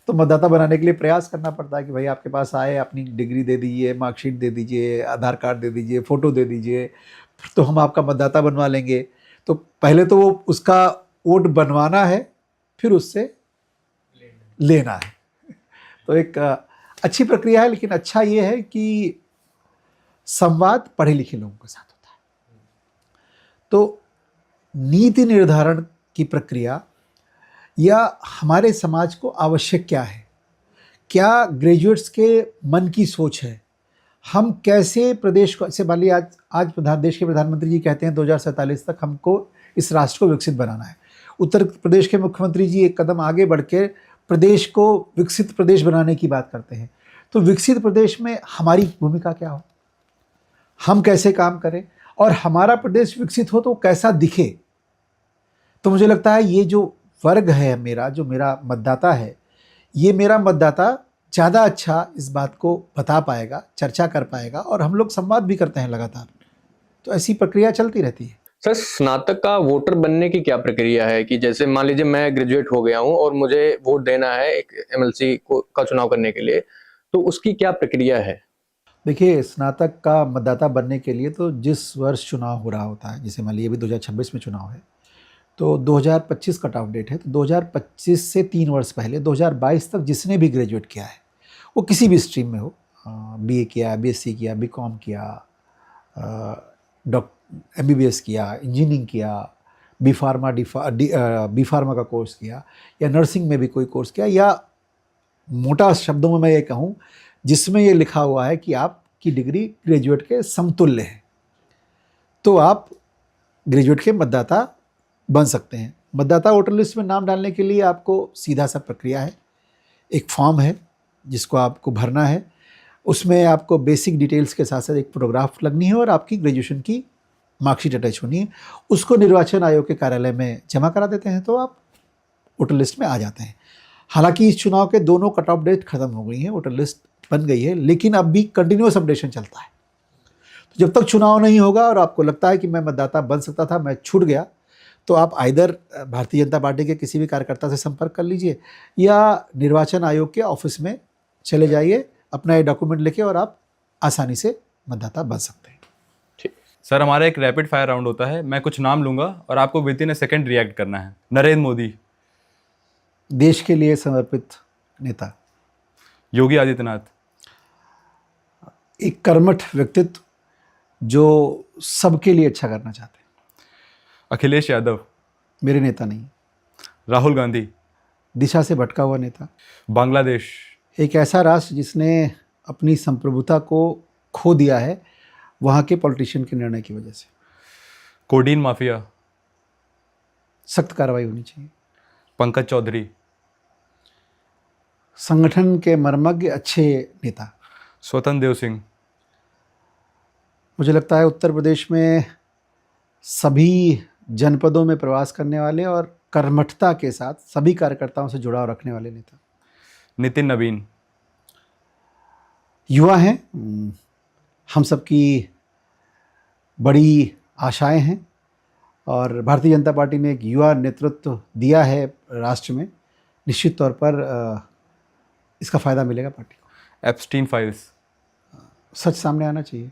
तो मतदाता बनाने के लिए प्रयास करना पड़ता है कि भाई आपके पास आए, अपनी डिग्री दे दीजिए, मार्कशीट दे दीजिए, आधार कार्ड दे दीजिए, फ़ोटो दे दीजिए, तो हम आपका मतदाता बनवा लेंगे। तो पहले तो वो उसका वोट बनवाना है, फिर उससे लेना है। तो एक अच्छी प्रक्रिया है, लेकिन अच्छा ये है कि संवाद पढ़े लिखे लोगों के साथ होता है। तो नीति निर्धारण की प्रक्रिया या हमारे समाज को आवश्यक क्या है, क्या ग्रेजुएट्स के मन की सोच है, हम कैसे प्रदेश को, ऐसे मान लीजिए आज देश के प्रधानमंत्री जी कहते हैं 2047 तक हमको इस राष्ट्र को विकसित बनाना है। उत्तर प्रदेश के मुख्यमंत्री जी एक कदम आगे बढ़ के प्रदेश को विकसित प्रदेश बनाने की बात करते हैं। तो विकसित प्रदेश में हमारी भूमिका क्या हो, हम कैसे काम करें, और हमारा प्रदेश विकसित हो तो कैसा दिखे। तो मुझे लगता है ये जो वर्ग है मेरा, जो मेरा मतदाता है, ये मेरा मतदाता ज़्यादा अच्छा इस बात को बता पाएगा, चर्चा कर पाएगा, और हम लोग संवाद भी करते हैं लगातार। तो ऐसी प्रक्रिया चलती रहती है। सर, स्नातक का वोटर बनने की क्या प्रक्रिया है? कि जैसे मान लीजिए मैं ग्रेजुएट हो गया हूं और मुझे वोट देना है एक एमएलसी का चुनाव करने के लिए, तो उसकी क्या प्रक्रिया है? देखिए, स्नातक का मतदाता बनने के लिए तो जिस वर्ष चुनाव हो रहा होता है, जैसे मान लीजिए अभी 2026 में चुनाव है, तो 2025 कट ऑफ डेट है, तो 2025 से 3 वर्ष पहले 2022 तक जिसने भी ग्रेजुएट किया है, वो किसी भी स्ट्रीम में हो, बीए किया, बीएससी किया, बीकॉम किया, एमबीबीएस किया, इंजीनियरिंग किया, बी फार्मा का कोर्स किया, या नर्सिंग में भी कोई कोर्स किया, या मोटा शब्दों में मैं ये कहूँ जिसमें ये लिखा हुआ है कि आपकी डिग्री ग्रेजुएट के समतुल्य है, तो आप ग्रेजुएट के मतदाता बन सकते हैं। मतदाता वोटर लिस्ट में नाम डालने के लिए आपको सीधा सा प्रक्रिया है, एक फॉर्म है जिसको आपको भरना है, उसमें आपको बेसिक डिटेल्स के साथ साथ एक फोटोग्राफ लगनी है और आपकी ग्रेजुएशन की मार्कशीट अटैच होनी है। उसको निर्वाचन आयोग के कार्यालय में जमा करा देते हैं तो आप वोटर लिस्ट में आ जाते हैं। हालांकि इस चुनाव के दोनों कट ऑफ डेट खत्म हो गई हैं, वोटर लिस्ट बन गई है, लेकिन अब भी कंटिन्यूस अपडेशन चलता है। तो जब तक चुनाव नहीं होगा और आपको लगता है कि मैं मतदाता बन सकता था, मैं छूट गया, तो आप आइदर भारतीय जनता पार्टी के किसी भी कार्यकर्ता से संपर्क कर लीजिए या निर्वाचन आयोग के ऑफिस में चले जाइए, अपना ये डॉक्यूमेंट लेके, और आप आसानी से मतदाता बन सकते हैं। सर, हमारा एक रैपिड फायर राउंड होता है। मैं कुछ नाम लूंगा और आपको with in A second react करना है। नरेंद्र मोदी। देश के लिए समर्पित नेता। योगी आदित्यनाथ। एक कर्मठ व्यक्तित्व जो सबके लिए अच्छा करना चाहते हैं। अखिलेश यादव। मेरे नेता नहीं। राहुल गांधी। दिशा से भटका हुआ नेता। बांग्लादेश। एक ऐसा राष्ट्र जिसने अपनी संप्रभुता को खो दिया है वहाँ के पॉलिटिशियन के निर्णय की वजह से। Codeine mafia. सख्त कार्रवाई होनी चाहिए। पंकज चौधरी। संगठन के मर्मज्ञ अच्छे नेता। स्वतंत्र देव सिंह। मुझे लगता है उत्तर प्रदेश में सभी जनपदों में प्रवास करने वाले और कर्मठता के साथ सभी कार्यकर्ताओं से जुड़ाव रखने वाले नेता। नितिन नवीन। युवा हैं, हम सबकी बड़ी आशाएं हैं, और भारतीय जनता पार्टी ने एक युवा नेतृत्व दिया है राष्ट्र में। निश्चित तौर पर इसका फ़ायदा मिलेगा पार्टी को। Epstein files. सच सामने आना चाहिए।